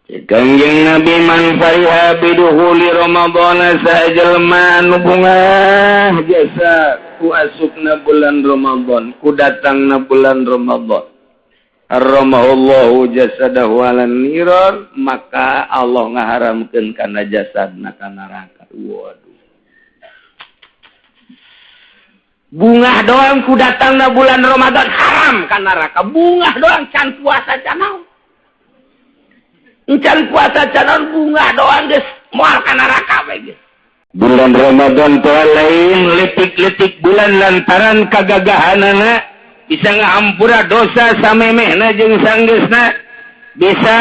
Kangjeng Nabi man fariha biduhuli Ramadhan sajelma anu bungah jasa ku asupna bulan Ramadhan, ku datangna bulan Ramadhan. Haramahullahu jasadahu alan nirar, maka Allah ngaharamkeun kana jasadna ka neraka. Waduh. Bungah doang ku datangna bulan Ramadhan haram ka neraka. Bungah doang can puasa can naon. Encan puasa canon bunga doang geus moal ka neraka we geus. Bulan Ramadan teh lain letik-letik bulan lantaran kagagahanana bisa ngahampura dosa samemehna jeung sanggeusna. Bisa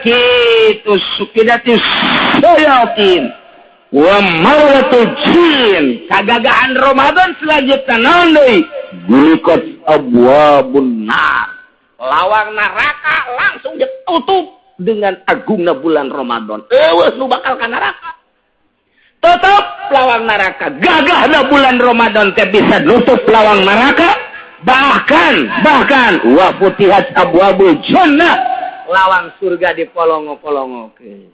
kitu sukidatis sayatin wa mawlatul jin. Kagagahan Ramadan selanjutnya naon deui? Gulikat abwabun nar. Lawang neraka langsung ditutup dengan agungna bulan Ramadan. Ewas nu bakal ka neraka. Tutup lawang neraka. Gagahna bulan Ramadan teh bisa nutup lawang neraka. Bahkan wa futihat abwabul jannah. Lawang surga dipolongo-polongokeun.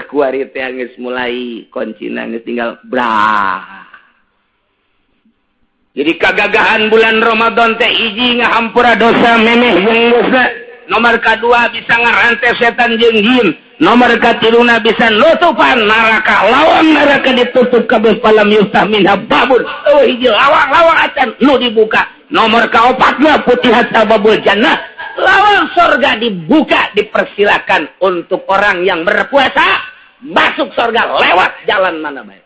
Kuari teh geus mulai kuncina geus tinggal brah. Jadi kagagahan bulan Ramadan teh hiji ngahampura dosa memeh jeung dosa. Nomor kedua bisa ngarantai setan jeung jin. Nomor katiluna bisa nutupan neraka. Lawang neraka ditutup kabeh palam yuftah minha babun. Hiji lawang acan nu dibuka. Nomor kaopatna putihat abwabul jannah. Lawang surga dibuka, dipersilakan untuk orang yang berpuasa masuk surga lewat jalan mana baik.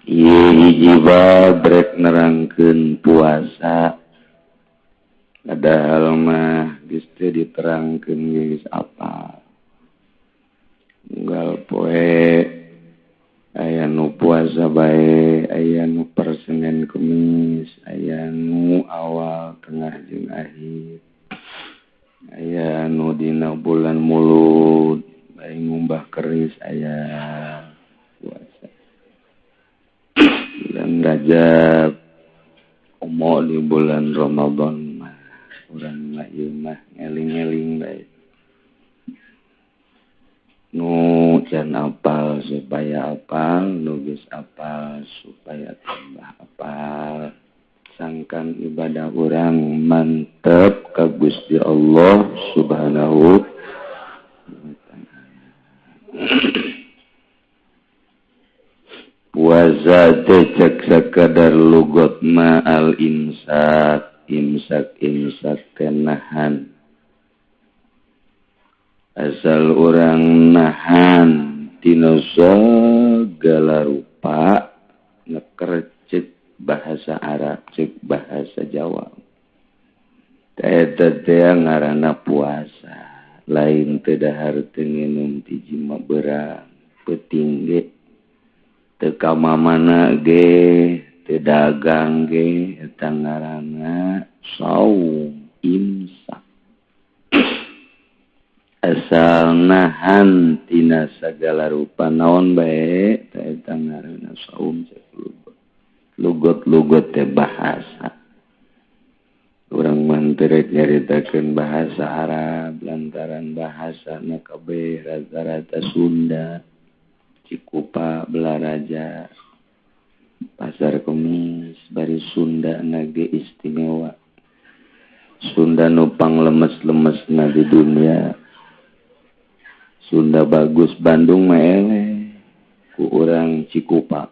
Hiji babrek nerangkeun puasa. Padahal mah geus teu diterangkeun geus apa. Unggal poe aya nu puasa bae, aya nu per Senin Kemis, aya nu awal, tengah jeung akhir. Aya nu dina bulan Mulud, bae ngumbah keris aya puasa. Bulan Rajab komo di bulan Ramadan mah urang mah ieu mah ngeling-ngeling bae. Nu can apal supaya apal, nu geus apal supaya tambah apal. Sangkan ibadah urang mantep ka Gusti Allah Subhanahu wa taala. Puasa teh cek sakadar lugot ma al imsak teh nahan. Asal orang nahan tina sagala rupa neker cek bahasa Arab, cek bahasa Jawa. Eta teh ngaranna puasa. Lain teu dahar teu nginum ti jima beurang, peuting ge teu ka mamana ge, teu dagang ge, eta ngaranna saum imsak. Asal nahan tina sagala rupa naon bae eta ngaranna saum cek lugot teh bahasa. Urang mah teu rek nyaritakeun bahasa Arab lantaran bahasana kabeh rata-rata Sunda. Cikupa Belaraja Pasar Kemis bari Sunda nage istimewa. Sunda nu panglemes-lemesna di dunia. Sunda bagus, Bandung mah eleh ku urang Cikupa.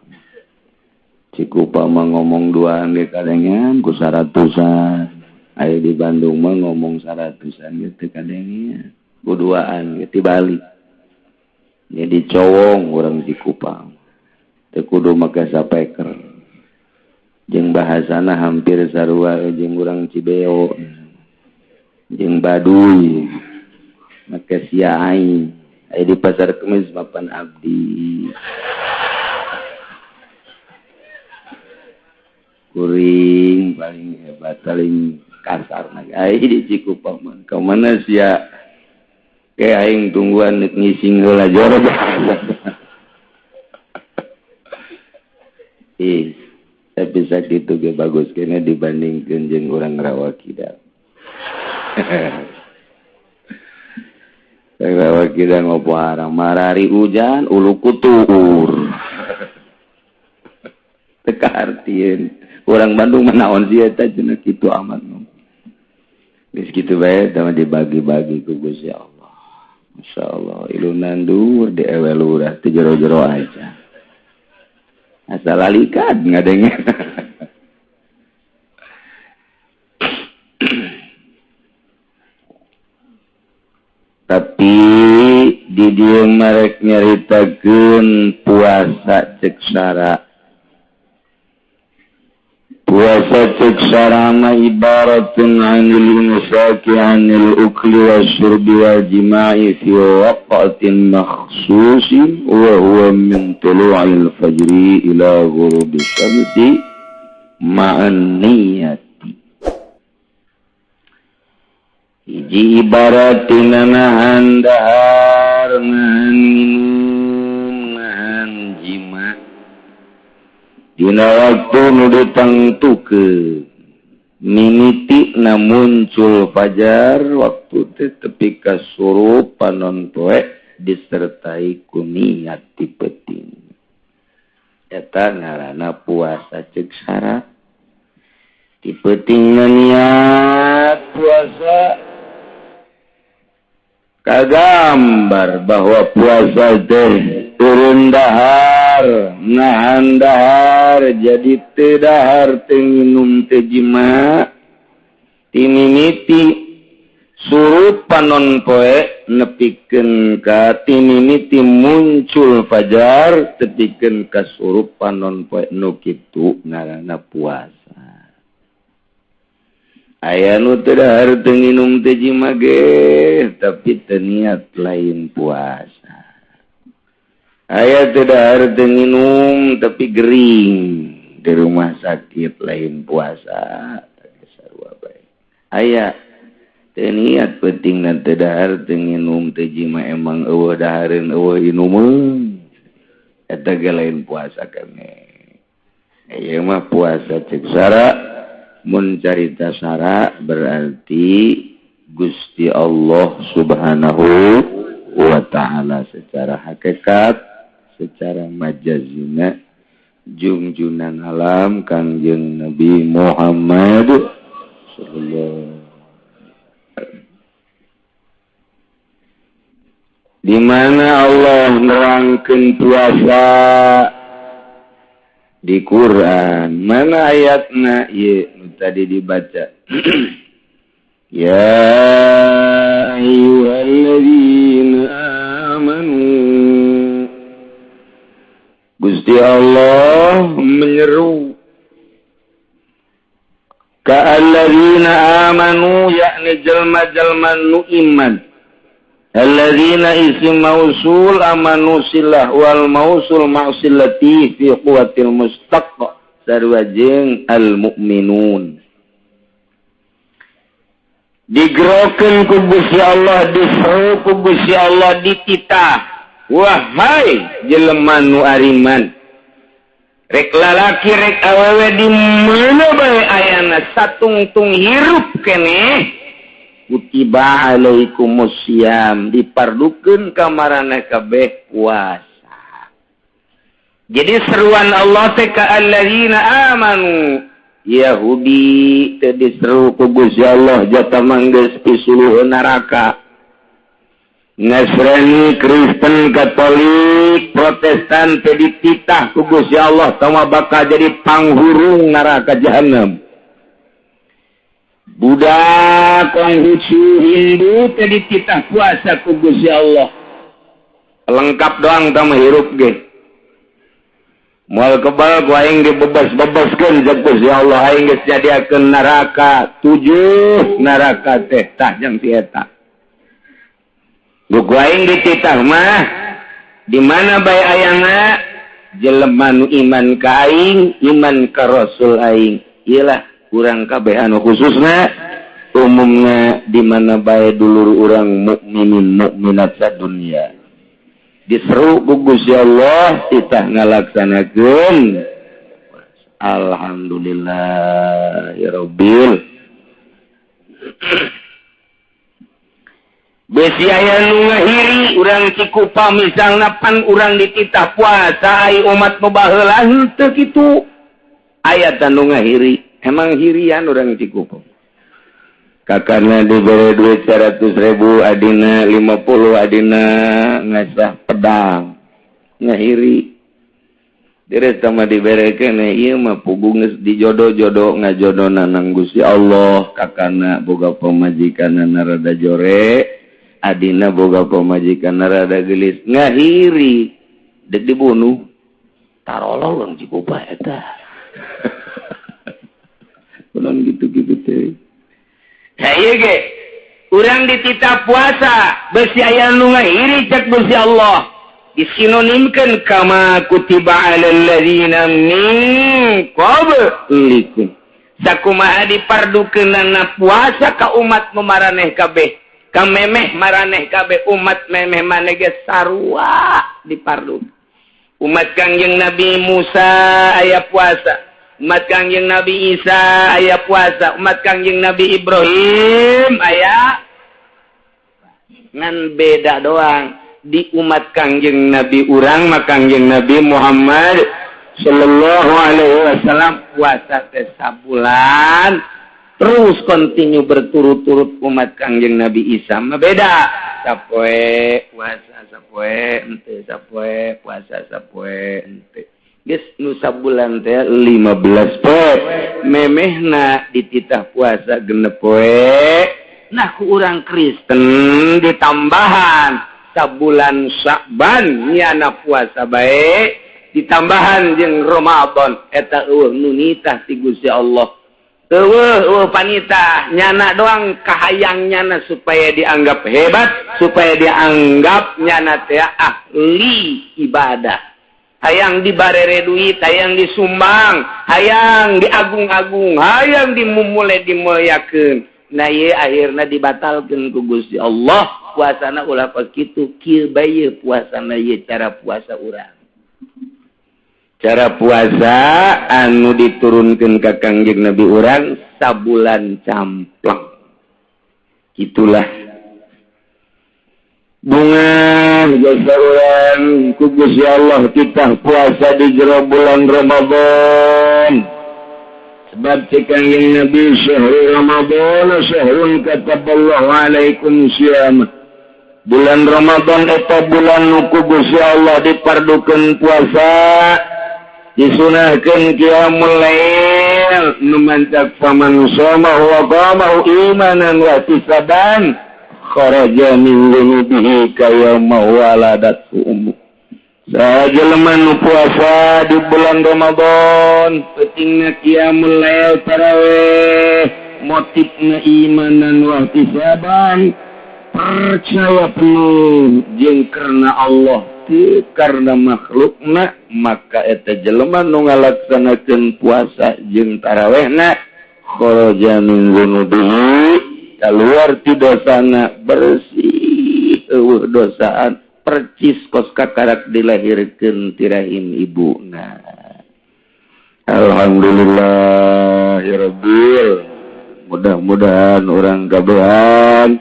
Cikupa mah ngomong duaan ge kadengean ku 100-an. Aya di Bandung mah ngomong 100-an ge teu kadengean. Ku duaan ge tibalik. Jadi cowong urang Cikupa. Teu kudu make sapeker. Jeung bahasana hampir sarua jeung urang Cibeo. Jeung Baduy. Make sia aing. Aya di Pasar Kemis Papan Abdi. Kuring paling hebat, paling kasar. Aya di Cikupa mah. Ka mana sia? Kayak aing tungguan ngising heula jorok. Tapi sakitu ge bagus kena dibandingkeun jeung urang Rawakidang. Rawakidang ngopo harang marari hujan ulu kutur. Teka artieun urang Bandung mah naon sih eta cenah kitu amat. Geus kitu bae tah dibagi-bagi ku Gusti Allah. Masyaallah ilunan dur di ewe lurah teh jero-jero aja. Asal alikat ngadenge. Tapi di dieu marek nyaritakeun puasa cek sara. Puasa cek sara ma ibaratun 'anil imsaki 'anil ukli wasyurbi wal jima'i fi waqtin makhsusin wa huwa min tulu'il fajri ila ghurubi syamsi ma'an niyyati. Hiji ibaratina nahan dahar, nahan minum, nahan jima. Dina waktu nu ditengtukeun mimiti na muncul fajar waktu teh tepi ka surup panon poe disertai ku niat ti peuting. Eta ngaranna puasa ceuk syarat. Ti peuting niat puasa kagambar bahwa puasa teh turun dahar, nahan dahar, jadi teu dahar teu nginum teu jima, ti mimiti surup panon poe nepikeun ka ti mimiti muncul fajar tepikeun ka surup panon poe nu kitu ngaranna puasa. Aya nu teu dahar teu nginum teu jima ge tapi teu niat lain puasa. Aya teu dahar teu nginum tapi gering di rumah sakit lain puasa. Sarua bae. Aya teu niat pentingna teu dahar teu nginum teu jima emang eueuh dahareun eueuh inumeun. Eta ge lain puasa kene. Ieu mah puasa ceuk sara. Mun carita sara berarti Gusti Allah Subhanahu wa ta'ala secara hakikat, secara majazina junjunan alam Kangjeng Nabi Muhammad sallallahu di mana Allah nerangkeun puasa di Quran. Mana ayatna? Ye, tadi dibaca. Ya ayyuhalladzina amanu. Gusti Allah menyeru ka alladzina amanu yakni jalma-jalma nu iman. Alladzina isim mausul amanu silah wal mausul ma'silati fi quwwatil mustaq sarua jeung al mukminun. Digerokeun ku Gusti Allah, diseru ku Gusti Allah dititah. Wahai jelema nu ariman. Rek lalaki rek awewe di mana bae ayana satungtung hirup keneh. Kutiba alaikumus syiyam dipardukeun ka marana kabeh puasa. Jadi seruan Allah teh ka alladzina amanu. Yahudi teh diseru ku Gusti Allah jata manggeus pisuluh neraka. Nasrani, Kristen, Katolik, Protestan teh dititah ku Gusti Allah tama bakal jadi panghurung neraka jahanam. Budak Konghucu Hindu tadi dititah puasa ku Gusti Allah. Lengkap doang tama hirup ge. Moal kebal ku aing dibebas-bebaskeun jeung Gusti Allah aing geus jadiakeun neraka 7 neraka teh tah jeung si eta. Ku aing dititah mah di mana bae ayana jelema nu iman ka aing, iman ka Rasul aing. Iyalah urang kabeh anu khususna umumna di mana bae dulur urang mukminin mukminat sadunya diseru ku Gusti Allah titah ngalaksanakeun Alhamdulillahirabbil. Besi aya nu ngahiri urang Cikupa misalna pan urang dititah puasa ai umat nu baheula henteu kitu. Aya nu ngahiri. Emang hirian urang Cikupa. Kakana diberi duit 100.000 adina 50 adina ngasah pedang. Ngahiri. Deres sama diberekeun ieu mah puguh geus dijodoh-jodoh ngajodona nang Gusti Allah. Kakana boga pamajikanana rada jore. Adina boga pamajikan rada gelis ngahiri dek dibunuh tarolol urang Cikupa eta. Urang gitu-gitu teh. Ya ieu ge urang dititah puasa besi aya nu ngahiri cek Gusti Allah disinonimkeun kama kutiba alal ladzina min qablikum. Sakumaha dipardukeunana puasa ka umat nu maraneh kabeh. Kamemeh maraneh kabeh umat memeh maneh ge sarua dipardu. Umat Kangjeng Nabi Musa aya puasa, umat Kangjeng Nabi Isa aya puasa, umat Kangjeng Nabi Ibrahim aya ngan beda doang di umat Kangjeng Nabi urang mah Kangjeng Nabi Muhammad sallallahu alaihi wasallam puasa teh sabulan. Terus continue berturut-turut umat Kangjeng Nabi Isa mah beda. Sapoe puasa sapoe ente sapoe puasa sapoe ente. Geus nu sabulan teh 15 poe. Memehna dititah puasa genep poe. Nah ku urang Kristen ditambahan sabulan Sya'ban nyana puasa bae ditambahan jeung Ramadan eta eueuh nu nitah ti Gusti Allah. Panita nyana doang kahayang nyana supaya dianggap hebat, supaya dianggap nyana teh ahli ibadah. Hayang dibarere duit, hayang disumbang, hayang diagung-agung, hayang dimumule dimulyakeun. Nah ieu akhirna dibatalkeun ku Gusti Allah. Puasana ulah pas kitu, kieu bae puasana ieu cara puasa urang. Cara puasa anu diturunkeun ka Kangjeng Nabi urang sabulan camplang. Itulah bunga jasa urang ku Gusti Allah kita puasa di jero bulan Ramadan. Sebab cek Kangjeng Nabi syahrul Ramadan syahrun kataballahu alaikum syiyam. Bulan Ramadan eta bulan nu ku Gusti Allah dipardukeun puasa. Disunahkeun qiyamul lail nu mancak faman shamahu wa qamahu imanan wa ihtisaban kharaja min dhunubihi ka yauma waladatu ummu. Sajelema nu puasa di bulan Ramadan pentingna qiyamul lail tarawih motifna imanan wa ihtisaban percaya penuh jeung karena Allah karena makhlukna maka eta jelema nu ngalaksanakeun puasa jeung tarawihna kharaja min dzunubihi kaluar ti dosana bersih eueuh dosaan percis kos kakarak dilahirkeun ti rahim ibuna. Alhamdulillahirabbil. Mudah-mudahan urang kabehan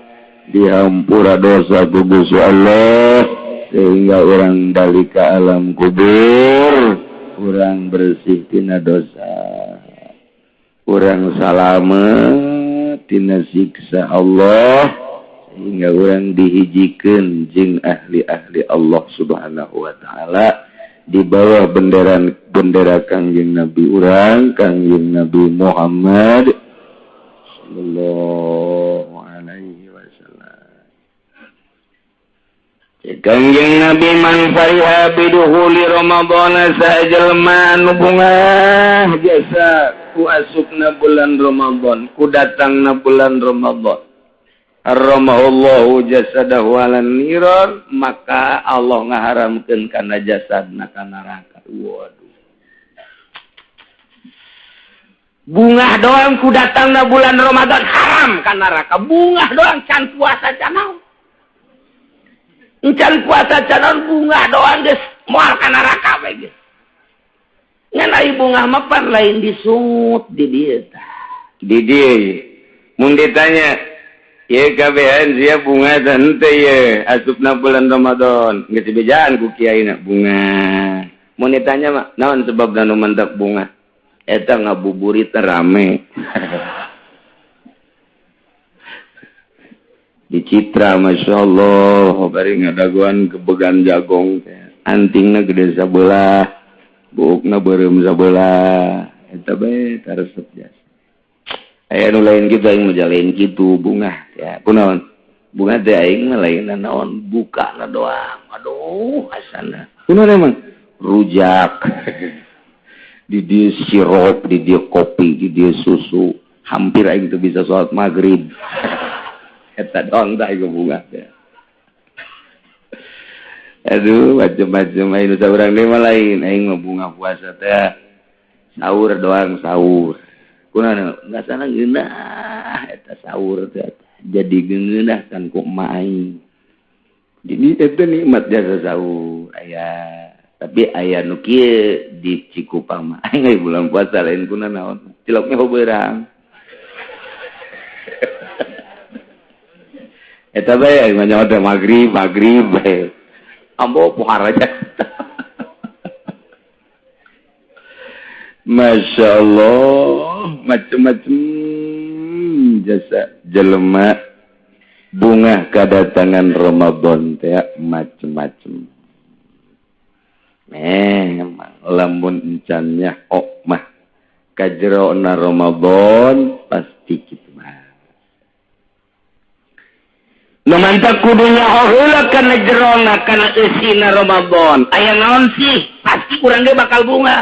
dihampura dosa ku Gusti Allah sehingga orang balik ke alam kubur orang bersih tina dosa orang salamet tina siksa Allah sehingga orang dihijikeun jeung ahli-ahli Allah subhanahu wa ta'ala di bawah bendera Kangjeng Nabi urang Kangjeng Nabi Muhammad sallallahu alaihi wasallam. Kangjeng Nabi man fariha biduhuli Ramadan sajelma anu bungah jasa ku asupna bulan Ramadan ku datangna bulan Ramadan haramahullahu jasadahu alan nirar maka Allah ngaharamkeun kana jasadna ka neraka. Waduh. Bungah doang ku datangna bulan Ramadan haram ka neraka. Bungah doang can puasa can naon. Encan puasa canon bunga doang geus moal ka neraka we geus. Ngan ai bunga mah pan lain disungut di dieu tah. Di dieu. Mun ditanya, "Ye kabehan sia bunga teh henteu ye asupna bulan Ramadan." Geus dibejaan ku kiaina bunga. Mun ditanya mah, naon sebabna nu mantap bunga? Eta ngabuburit rame. Di Citra Masya Allah bari ngadaguan kebegan jagong antingna gede sabelah buukna beureum sabelah eta bae resep jasa aya nu lain kitu aing mah lain kitu bunga ya kunaon bunga teh aing mah lain naon bukana doang aduh asana kunaon emang rujak di dieu sirup di dieu kopi di dieu susu hampir aing teu bisa salat maghrib. Eta doang tak iku bunga ya. Aduh macam-macam aing urang deui mah lain aing mah bunga puasa teh sahur doang sahur. Kunaon ngasana geunah eta sahur teh jadi geunah kan ku emak aing. Jadi eta nikmat jasa sahur aya tapi aya nu kieu di Cikupang mah aing bulan puasa lain kunaon naon cilok mah beurang. Eta bae aing mah nyawa maghrib bae. Ambo pohar aja. Masya Allah, macam-macam jasa jelema bunga kedatangan Ramadan teh macam-macam. Memang lamun encannya mah kajrona Ramadan pasti kitu. Nu mantap kudunya heula kana jerona kana eusina Ramadan. Aya naon sih? Pasti urang ge bakal bunga.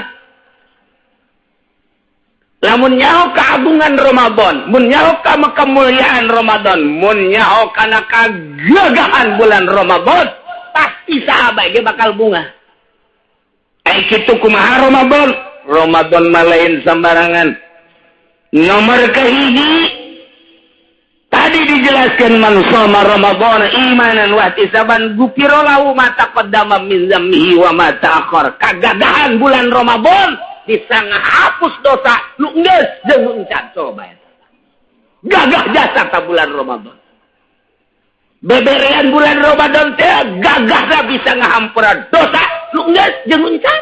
Lamun nyaho kaagungan Ramadan, mun nyaho ka kemuliaan Ramadan, mun nyaho kana kagagahan bulan Ramadan, pasti sahabat ge bakal bunga. Ai kitu kumaha Ramadan? Ramadan mah lain sembarangan. Nomor kahiji tadi dijelaskan man shoma Ramadan imanan wa ihtisaban ghufira lahu ma taqaddama min dzambihi wa ma ta'akhkhar. Kagagahan bulan Ramadan bisa ngahapus dosa nu geus jeung encan coba eta. Gagah jasa ta bulan Ramadan. Beberean bulan Ramadan teh gagahna bisa ngahampura dosa nu geus jeung encan.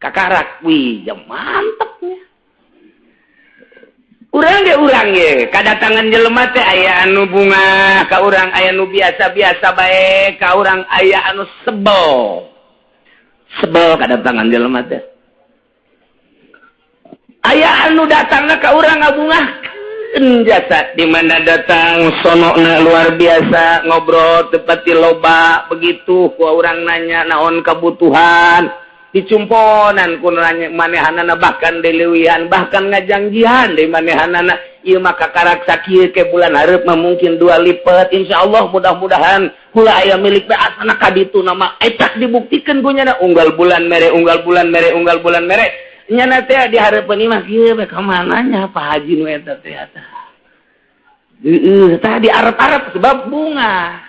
Kakarak wih mantepnya. Urang ge kadatangan jelema teh aya anu bunga ka urang aya nu biasa-biasa bae ka urang aya anu sebel kadatangan jelema teh aya anu datangna ka urang ngabungakeun jasa di mana datang sonona luar biasa ngobrol tepati loba begitu ku urang nanya naon kebutuhan dicumponan ku manehanana bahkan delewian bahkan ngajanggihan di manehanana ieu mah kakarak sakieu ke bulan hareup mah mungkin 2 lipat insyaallah mudah-mudahan kula aya milik bae asana ka ditu nama etak dibuktikeun ku nya unggal bulan mere nyana teh dihareupeun imah kieu bae ka mana nya Pak Haji nu eta teh eta tah diarep-arep sebab bunga.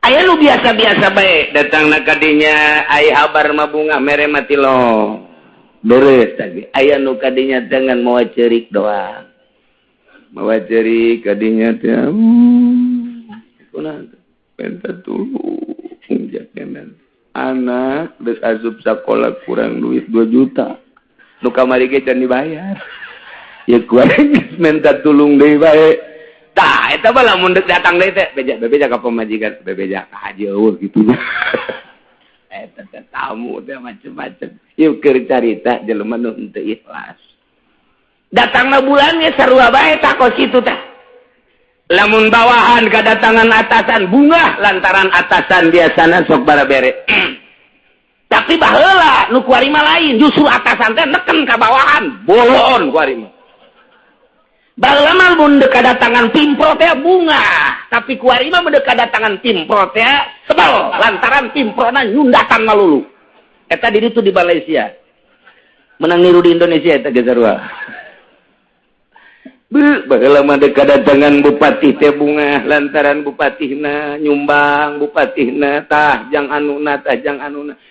Aya nu biasa-biasa bae datangna ka dinya aya habar mah bunga mere mati lo. Beres tadi. Aya nu ka dinya dengan mawa ceurik doang. Mawa ceurik ka dinya teh. Kunaon teh? Penta tulung jakenan. Anak geus asup sakola kurang duit 2 juta. Nu kamari ge can dibayar. Ya kuaring minta tulung deui bae. Tah, eta mah lamun datang deui teh bebeja ka pamajikan, bebeja ka haji eueuh kitu. Eta teh tamu teh macem-macem. Ieu keur carita jelema nu henteu ikhlas. Datangna bulan ge sarua bae tah kos kitu teh. Lamun bawahan kadatangan atasan bunga lantaran atasan biasana sok barabere. Tapi baheula nu kuari mah lain, justru atasan teh neken ka bawahan, bolon kuari mah. Balamal mun kadatangan timpro teh bunga, tapi kuari mah mun kadatangan timpro teh sebel lantaran timprona nyundatan malulu. Eta di ditu di Malaysia. Menang niru di Indonesia eta ge sarua. Baheula mah kadatangan bupati teh bunga lantaran bupatihna nyumbang bupatihna tah jang anuna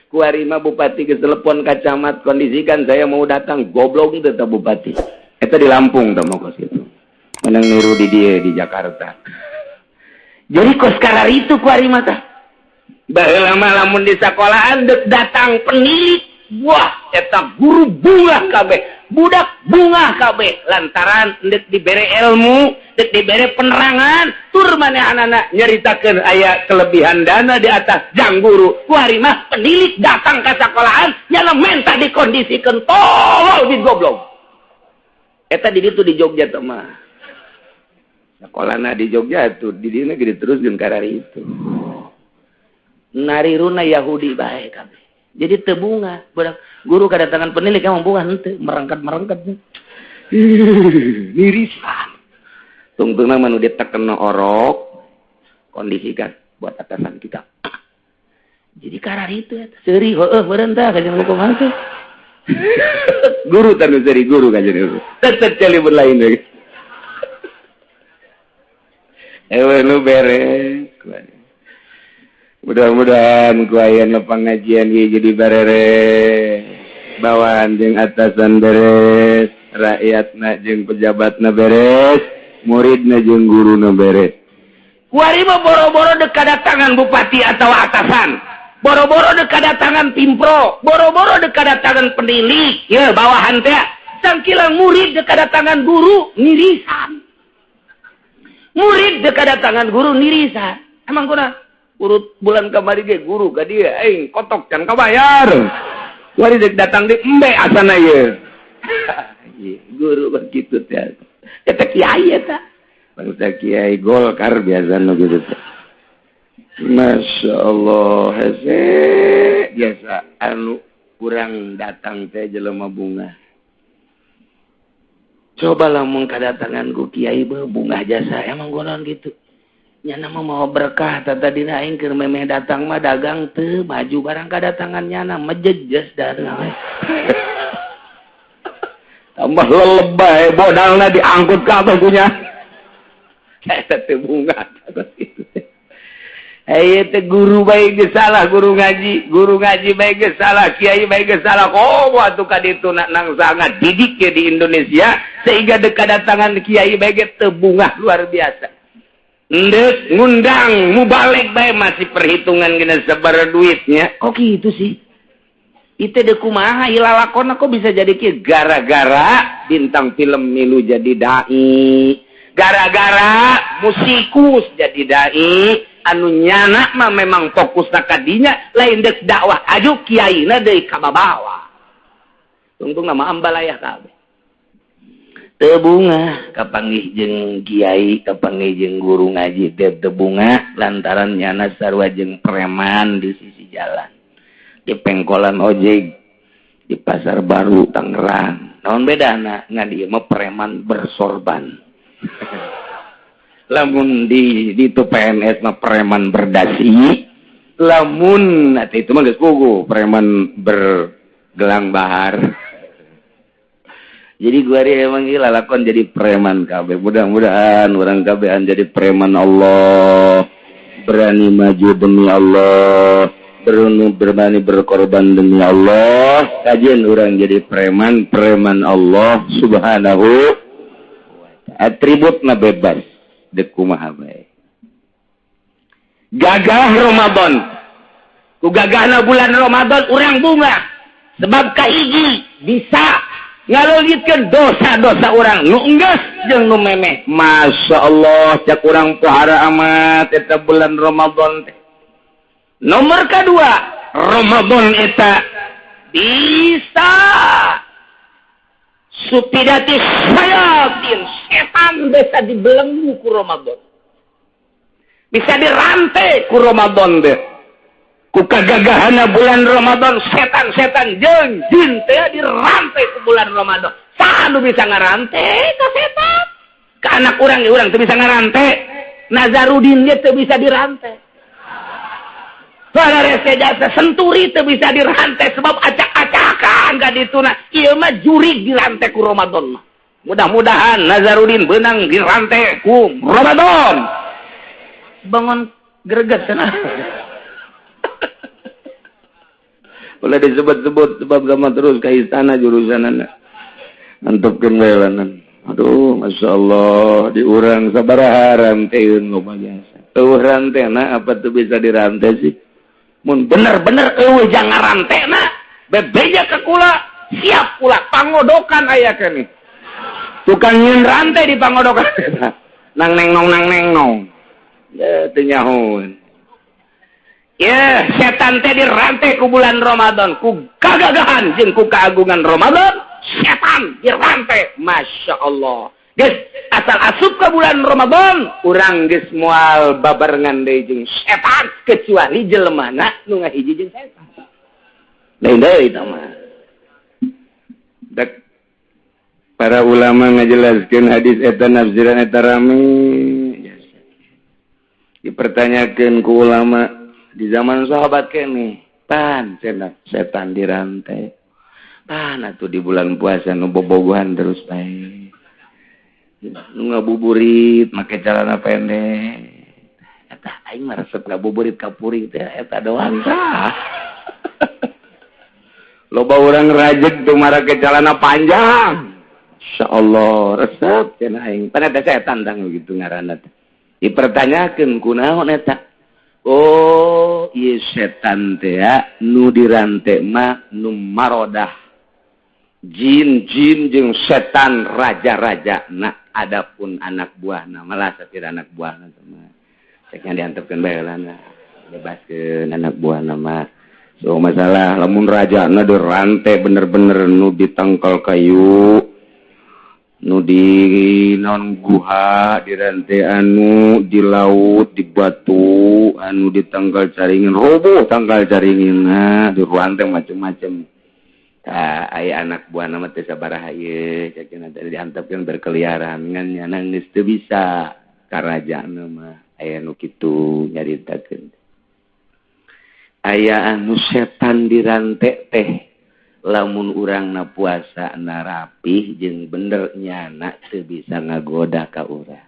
kuari mah bupati geus telepon ka camat kondisikan saya mau datang goblok teh tah bupati eta di Lampung tah mah kitu menang niru di dieu di Jakarta jadi kos karar itu kuari mah tah baheula mah lamun di sakolahan datang penilik wah eta guru bunga kabeh budak bunga kabeh lantaran dek dibere ilmu dek dibere penerangan tur maneh anak nyaritakeun aya kelebihan dana di atas jang guru kuari mah penilik datang ka sakolahan nya minta dikondisikeun tolol di goblok eta di ditu di Jogja teh mah sakolana di Jogja tuh di dieu ge diteruskeun karari itu nariruna Yahudi bae kabeh jadi teu bunga budak guru kedatangan penilik emang bunga henteu merengket mirisan tungtungna manu ditekena orok kondisikan buat atasan kita jadi karar itu ya seuri heueuh meureun tah kajeng hukum teh guru tanu seuri guru kajeng itu tetep calibur lain deui nu beres mudah-mudahan ku aya pengajian ieu jadi beres bawahan jeung atasan beres rakyatna jeung pejabatna beres muridna jeung guruna beres kuari mah boro-boro dek kadatangan bupati atau atasan boro-boro dek kadatangan pimpro boro-boro dek kadatangan penilik ya bawahan teh sangkilang murid dek kadatangan guru nirisan murid dek kadatangan guru nirisan emang kuna urut bulan kamari ge guru ka dieu aing kotok can kabayar wari dek datang di embe asana ieu guru begitu teh eta kiai eta bangsa kiai Golkar biasana gitu teh masyaallah hese biasa anu kurang datang teh jelema bunga coba lamun kadatangan ku kiai bunga jasa emang gonon gitu nya nama mau berkah tata dina aing keur memeh datang mah dagang teu maju barang kadatangan nyana mejejes darah tambah lelebay bodalna diangkut kabeh kunya eta teh bunga itu aya teh guru bae geus salah guru ngaji bae geus salah kiai bae geus salah komo atuh ka ditu nang sangat didik ya di Indonesia sehingga kadatangan kiai bae ge teu bunga luar biasa ndek ngundang mubalik bae masih perhitungan gina sabar duitnya kok gitu sih itu deh kumaha ilalakona kok bisa jadi kieu gara-gara bintang film milu jadi dai gara-gara musikus jadi dai anu nyana mah memang fokus kadinya lain dek dakwah aju kiaina deui ka babawa tungtung nama ambalayah kabeh teu bunga kapanggih jeung kiai kapanggih jeung guru ngaji teu bunga lantaran nyana sarua jeung preman di sisi jalan di pengkolan ojek di pasar baru Tangerang naon bedana ngan ieu mah preman bersorban lamun di itu PNS mah preman berdasi lamun atuh itu mah geus puguh preman bergelang bahar. Jadi gua hari emang gila lakon jadi preman kabeh. Mudah-mudahan orang kabehan jadi preman Allah. Berani maju demi Allah. Berani berkorban demi Allah. Kajian orang jadi preman Allah subhanahu. Atributna bebas. Dek kumaha bae. Gagah Ramadan. Ku gagahna bulan Ramadan urang bunga. Sebab kahiji bisa ngalulitkeun dosa-dosa orang nu enggeus jeung nu memeh. Masyaallah cak urang pohara amat eta bulan Ramadan teh. Nomor kedua, Ramadan eta bisa supidati sayatin setan bisa dibelenggu ku Ramadan. Bisa dirantai ku Ramadan teh. Ku kagagahana bulan Ramadan setan-setan jeung jin teh dirantai ku bulan Ramadan. Saha nu bisa ngarantai ka setan? Ka anak urang ge urang teu bisa ngarantai. Nazarudin ge teu bisa dirantai. Salarese jasa senturi teu bisa dirantai sebab acak-acakan ka dituna. Ieu mah jurig dirantai ku Ramadan mah. Mudah-mudahan Nazarudin benang di rantai ku Ramadan. Bangun greget sana. Boleh disebut-sebut sebab sama terus ke istana jurusanana. Antepkeun bae lanan. Aduh, Masya Allah, diurang sabaraha ranteun loba biasa. Eueuh rantena apa tuh bisa dirantai sih? Mun bener-bener eueuh jangan rantena, bebeja ke kula, siap kula pangodokan aya keneh. Tukang nyeun rantai di pangodokan. Nang neng nong. Ya teu nyahoun. Ya, setan teh dirantai ku bulan Ramadan, ku gagagahan jeung ku keagungan Ramadan, setan dirantai. Masya Allah. Geus asal asup ke bulan Ramadan, urang geus moal babarengan deui jeung setan kecuali jelemana nu ngahiji jeung setan. Lain deui eta mah. Dak para ulama ngajelaskeun hadis eta nafsiran eta rame. Dipertanyakeun ku ulama di zaman sahabat kene, pan setan dirantai. Pan atuh di bulan puasa nu bobogohan terus bae. Nu ngabuburit make celana pendek. Eta aing mah resep ngabuburit ka puri teh eta doang tah. Loba urang rajeg tuh make celana panjang. Insyaallah resep cenah aing. Pan eta setan tah gitu ngaranna teh. Dipertanyakeun kunaon eta? Oh, ieu setan teh nu dirantai mah nu marodah. Jin jeung setan raja-raja na adapun anak buahna malah satir anak buahna mah. Ceknya diantepkeun bae lah bebaskeun anak buahna mah. So masalah lamun rajana dirantai bener-bener nu ditangkal kayu. Nu di non guha dirantai anu di laut di batu anu di tanggal caringin roboh tanggal caringina di ruanteng macam-macam. Aya anak buah nama teh sabaraha ieu ceukna teh diantepkeun berkeliaran ngan nyanang geus teu bisa karajana mah aya nu kitu nyaritakeun. Aya anu setan dirantai teh lamun urangna puasa na rapih jeung bener nyana teu bisa ngagoda ka urang.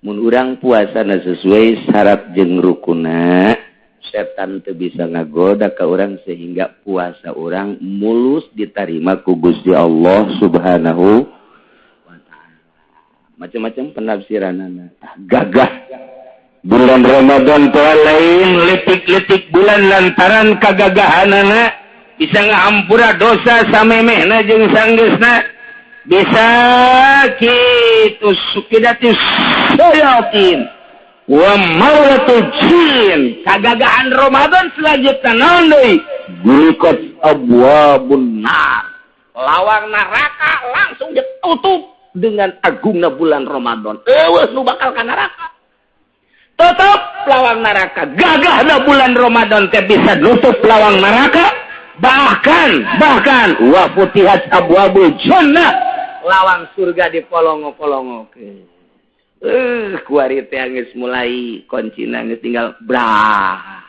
Mun urang puasana sesuai syarat jeung rukunna, setan teu bisa ngagoda ka urang sehingga puasa urang mulus ditarima ku Gusti Allah Subhanahu wa taala. Macam-macam penafsiranana. Gagah bulan Ramadan teh lain letik-letik bulan lantaran kagagahanana bisa ngahampura dosa samemehna jeung sanggeusna bisa kitu sukidatis sayatin wa maulatul jin. Kagagahan Ramadan selanjutnya naon deui? Gulikat abwabun nar, lawang neraka langsung ditutup dengan agungna bulan Ramadan. Eueuh nu bakal ka neraka tutup lawang neraka. Gagahna bulan Ramadan teh bisa nutup lawang neraka. Bahkan wa futihat abwabul jannah, lawang surga dipolongo-polongokeun. Kuari teh geus mulai kuncina geus tinggal brah.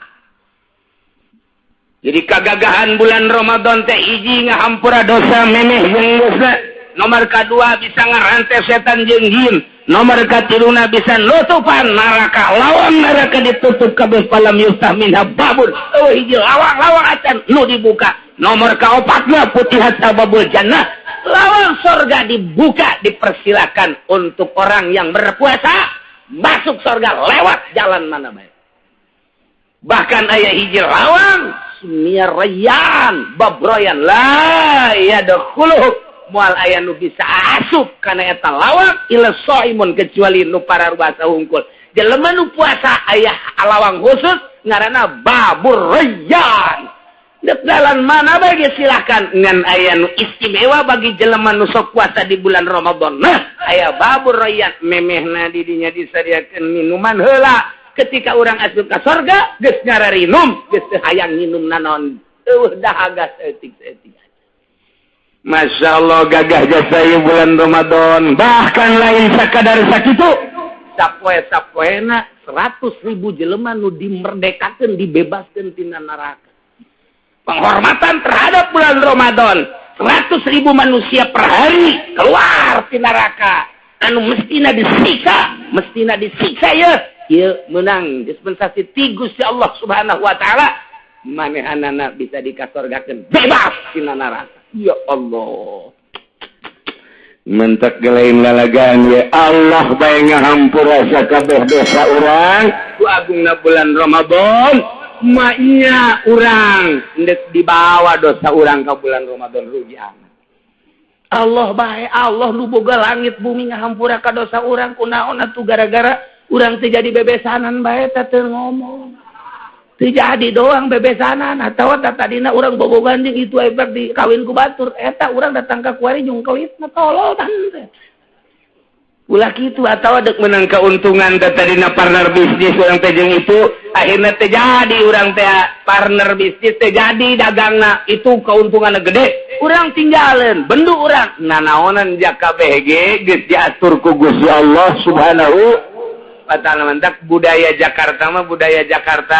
Jadi kagagahan bulan Ramadan teh hiji ngahampura dosa memeh jeung dosa. Nomor kedua bisa ngarantai setan jeung jin. Nomor katiluna bisa nutupan neraka. Lawang neraka ditutup kabeh palam yuftah minha babun. Hiji lawang acan nu dibuka. Nomor kaopatna putihat abwabul jannah. Lawang surga dibuka, dipersilakan untuk orang yang berpuasa masuk surga lewat jalan mana baik. Bahkan aya hiji lawang sumia rayyan babroyan la yadkhuluh. Moal aya nu bisa asup kana eta lawang ila shaimun kecuali nu pararuasa hungkul. Jelema nu puasa aya lawang khusus ngaranna babur rayyan. Dek dalan mana bagi silakan ngan aya nu istimewa bagi jelema nu sok puasa di bulan Ramadan. Nah, aya babur rayyan memehna di dinya disadiakeun minuman heula. Ketika urang asup ka surga geus ngararinum, geus teu hayang nginum naon. Eueuh dahaga saeutik-saeutik. Masya Allah gagah jasa bulan Ramadan. Bahkan lain sakadar sakitu sapoe-sapoena 100.000 jelema nu dimerdekakeun dibebaskeun tina neraka. Penghormatan terhadap bulan Ramadan 100.000 manusia per hari keluar di neraka. Anu mestina disiksa ya. Ieu menang dispensasi ti Gusti Allah Subhanahu wa taala. Manehanana bisa dikasorgakeun bebas tina neraka. Ya Allah. Mentak gelain lalagaan ya Allah bae ngahampura sakabeh dosa urang ku agungna bulan Ramadan. Maknya urang ndek dibawa dosa urang ka bulan Ramadan rugi amat. Allah bae Allah nu boga langit bumi ngahampura ka dosa urang kunaon atuh gara-gara urang teu jadi bebesanan bae teu ngomong. Teu jadi doang bebesanan atawa tadina urang bobogan jeung itu efek dikawin ku batur eta urang datang ka kuari jungkelit na tolol teh. Ulah kitu atawa deuk menang keuntungan tadina partner bisnis urang teh jeung itu akhirna teh jadi urang teh partner bisnis teh jadi dagangna itu keuntunganna gede urang tinggalin bendu urang nanaonan jakabeh ge geus diatur ku Gusti Allah Subhanahu wa taala. Mantak budaya Jakarta mah budaya Jakarta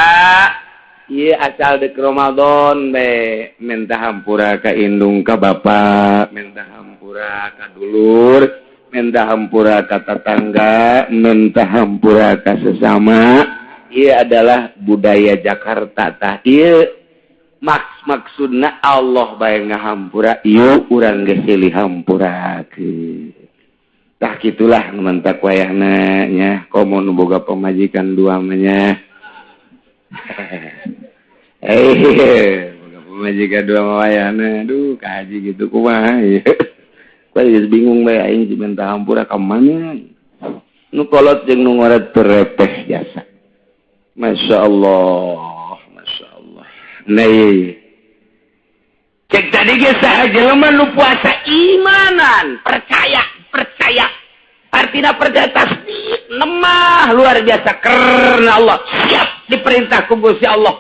ieu asal deuk Ramadan be minta hampura ka indung ka bapa minta hampura ka dulur minta hampura ka tetangga minta hampura ka sesama. Ieu adalah budaya Jakarta tah ieu maksudna Allah bae ngahampura ieu urang geus silih hampurakeun. Tah kitulah mentak wayahna nya komo nu boga pamajikan dua mah nya. Boga pamajikan dua mah wayahna aduh kaji gitu kumaha ieu. Kuwi geus bingung bae aing minta hampura ka mana. Nu kolot jeung nu ngaret terepeh jasa. Masyaallah, masyaallah. Nah, cek tadi ge saha jelema nu puasa imanan, percaya. Artinya percaya tasbih, nemah luar biasa karena Allah siap diperintah ku Gusti Allah.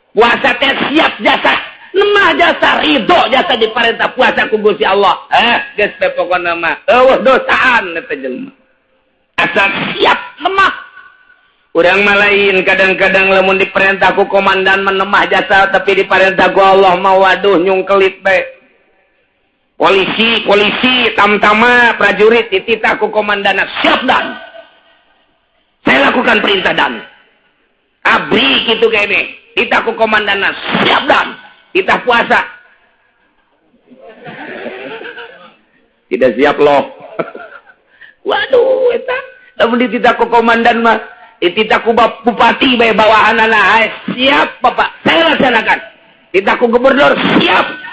Puasa teh siap jasa, nemah jasa, ridho jasa diperintah puasa ku Gusti Allah. Geus pokona mah eueuh dosaan eta jelema. Asal siap nemah. Urang mah lain kadang-kadang lamun diperintah ku komandan menemah jasa tapi diperintah ku Allah mah waduh nyungkelit bae. Polisi, tamtama, prajurit dititah ku komandana siap dan. Saya lakukan perintah dan. Abri gitu kayak ini. Ditah ku komandana siap dan. Ditah puasa. Tidak siap loh. Waduh, eta. Lamun dititah ku komandan mah, dititah ku bupati bae bawahanana siap Bapak. Saya laksanakan. Ditah ku gubernur siap.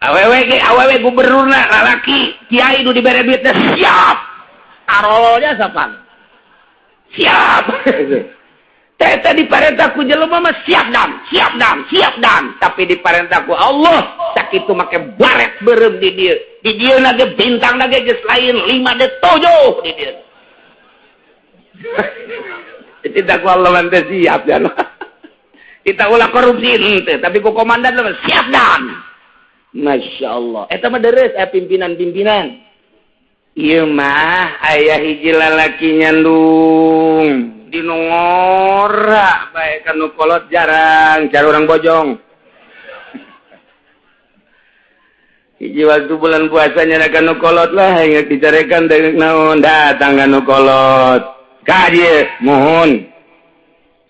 Awewe gubernurna lalaki kiai nu dibere duitna siap. Arolnya sapan. Siap. Teh diparentah ku jelema mah siap dan. Tapi diparentah ku Allah sakitu make baret beureum di dieu. Di dieu na ge bintang na ge geus lain 5 de 7 di dieu. Tidak ku Allah mah teh siap jan. Kita ulah korupsi henteu, tapi ku komandan mah siap dan. Masya Allah. Eta mah deres pimpinan-pimpinan. Ieu mah aya hiji lalaki nyandung di ngora bae kanu kolot jarang cara urang bojong. Hiji waktu bulan puasa nya kanu kolot lah inget dicarekan deuk naon datang kanu kolot. Ka dieu mohon.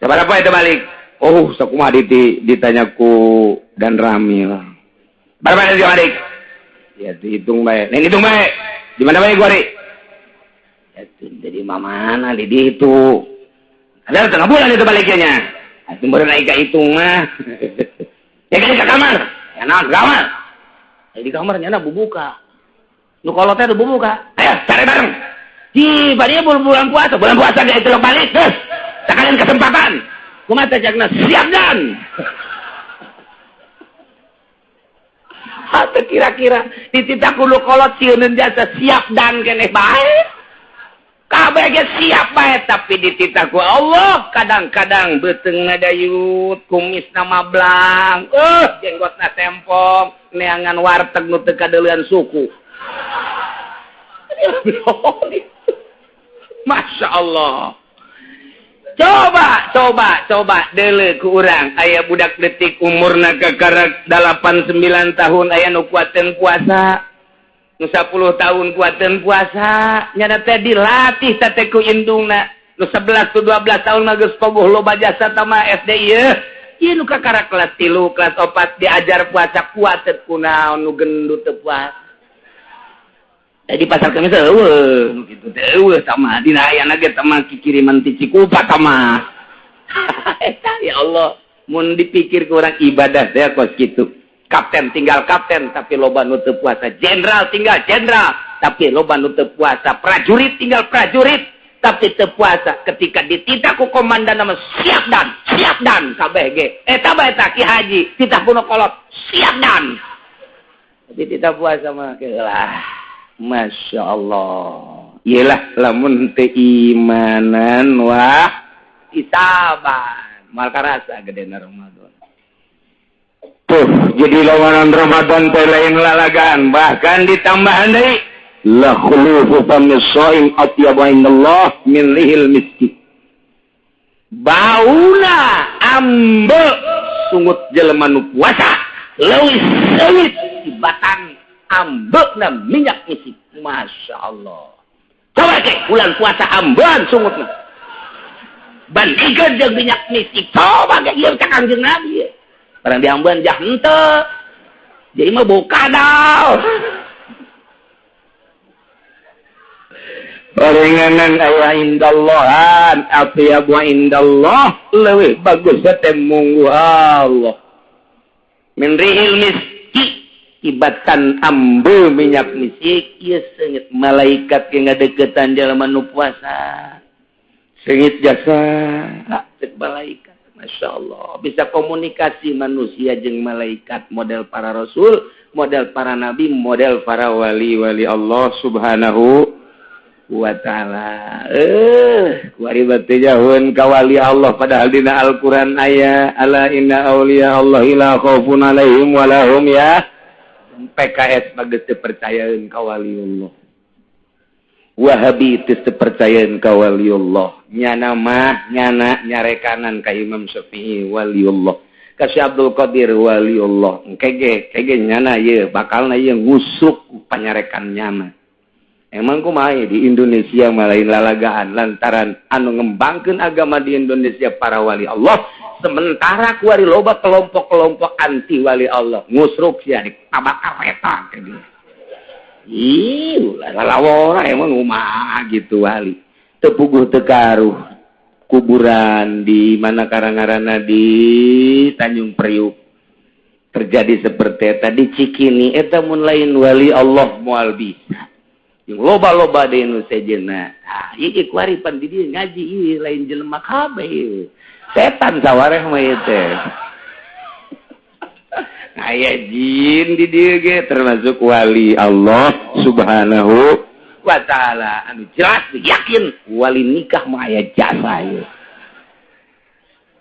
Sabaraha eta balik? Oh, sakumaha ditanya ku dan Ramil. Berapa dia adik? Ya dihitung baik. Nih hitung baik. Di mana baik gua adik? Ya jadi mana di itu? Ada tengah bulan itu baliknya. Itu baru naik ke hitung mah. Ya kan ke kamar. Ya nah kamar. Di kamarnya na bubuka. Nu kalau teh bubuka. Ayo cari bareng. Di barieu bulan puasa. Bulan puasa dia itu balik terus. Sekalian kesempatan. Kumaha teh cakna siap dan. Atau kira-kira dititah kulo kolot sieuneun jasa siap dan keneh bae. Kabeh ge siap bae tapi dititah ku Allah kadang-kadang beuteung ngadayut, kumisna mablang, jenggotna tempong, neangan warteg nu teu kadeulean suku. Masya Allah. Coba deuleu ku urang aya budak leutik umurna kakarak 8-9 tahun aya nu kuateun puasa nu 10 tahun kuateun puasa nya teh dilatih teh ku indungna nu 11 tu 12 tahun mah geus pogoh loba jasa tama SD ieu nu kakarak kelas 3 kelas 4 diajar puasa kuat teh kunaon nu gendut teu puasa di pasar Kamis eueuh nu kitu teh eueuh tama dina ayana ge tama kikiriman ti Cikupa tama eta ya Allah mun dipikir ku urang ibadah teh kos kitu kapten tinggal kapten tapi loba nu teu puasa jenderal tinggal jenderal tapi loba nu teu puasa prajurit tinggal prajurit tapi teu puasa ketika dititah ku komandan nama siap dan kabeh ge eta bae eta Ki Haji titah kuno kolot siap dan tapi titah puasa mah lah Masya Allah iyalah lamun teu imanan wah isaban mal karasa gedena Ramadan tuh jadi lawanan Ramadan teh lain lalagaan bahkan ditambahan deui la khulufu famis shaim atyabu indallah min rihil miski bauna ambe sungut jelema nu puasa leuwih seungit tibatan ambeuna minyak misik Masya Allah coba ke bulan puasa ambean sungutna bandingkeun jeung minyak misik coba ge ieu ka Kangjeng Nabi barang diambeun jah henteu jadi mah bau kadal Barenganan aya indallahan atyabu indallah leuwih bagus teh munggu Allah min rihil miski ibatan ambe minyak misik ieu seungit malaikat ge ngadeukeutan jalma nu puasa seungit jasa cek malaikat Masya Allah bisa komunikasi manusia jeung malaikat model para rasul model para nabi model para wali-wali Allah subhanahu wa ta'ala kuari batu jahun kawali Allah padahal dina Al-Quran aya ala inna awliya Allah la khaufun alaihim walahum ya PKS bagus percayaan kawali Allah Wahabi tis percayaan kawali Allah nyana mah nyana nyarekanan ka Imam Syafi'i wali Allah ka Syekh Abdul Qadir wali Allah kege nyana ye bakalna ye ngusuk panyarekan nyana emang kumaha di Indonesia malain lalagaan lantaran anu ngembangkeun agama di Indonesia para wali Allah sementara kuari loba kelompok-kelompok anti wali Allah ngusruk sia di tabakar eta ke dia ih lalawora emang kumaha gitu wali teu puguh teu karuh kuburan di mana karangarana di Tanjung Priuk terjadi seperti eta di Cikini eta mun lain wali Allah moal bisa yang loba-loba di Indonesia jenah iya kuaripan di dia ngaji iya lain jelema kabeh setan sawareh mah ieu teh aya jin di dieu ge termasuk wali Allah subhanahu wa ta'ala anu jelas yakin wali nikah mah aya jasa ieu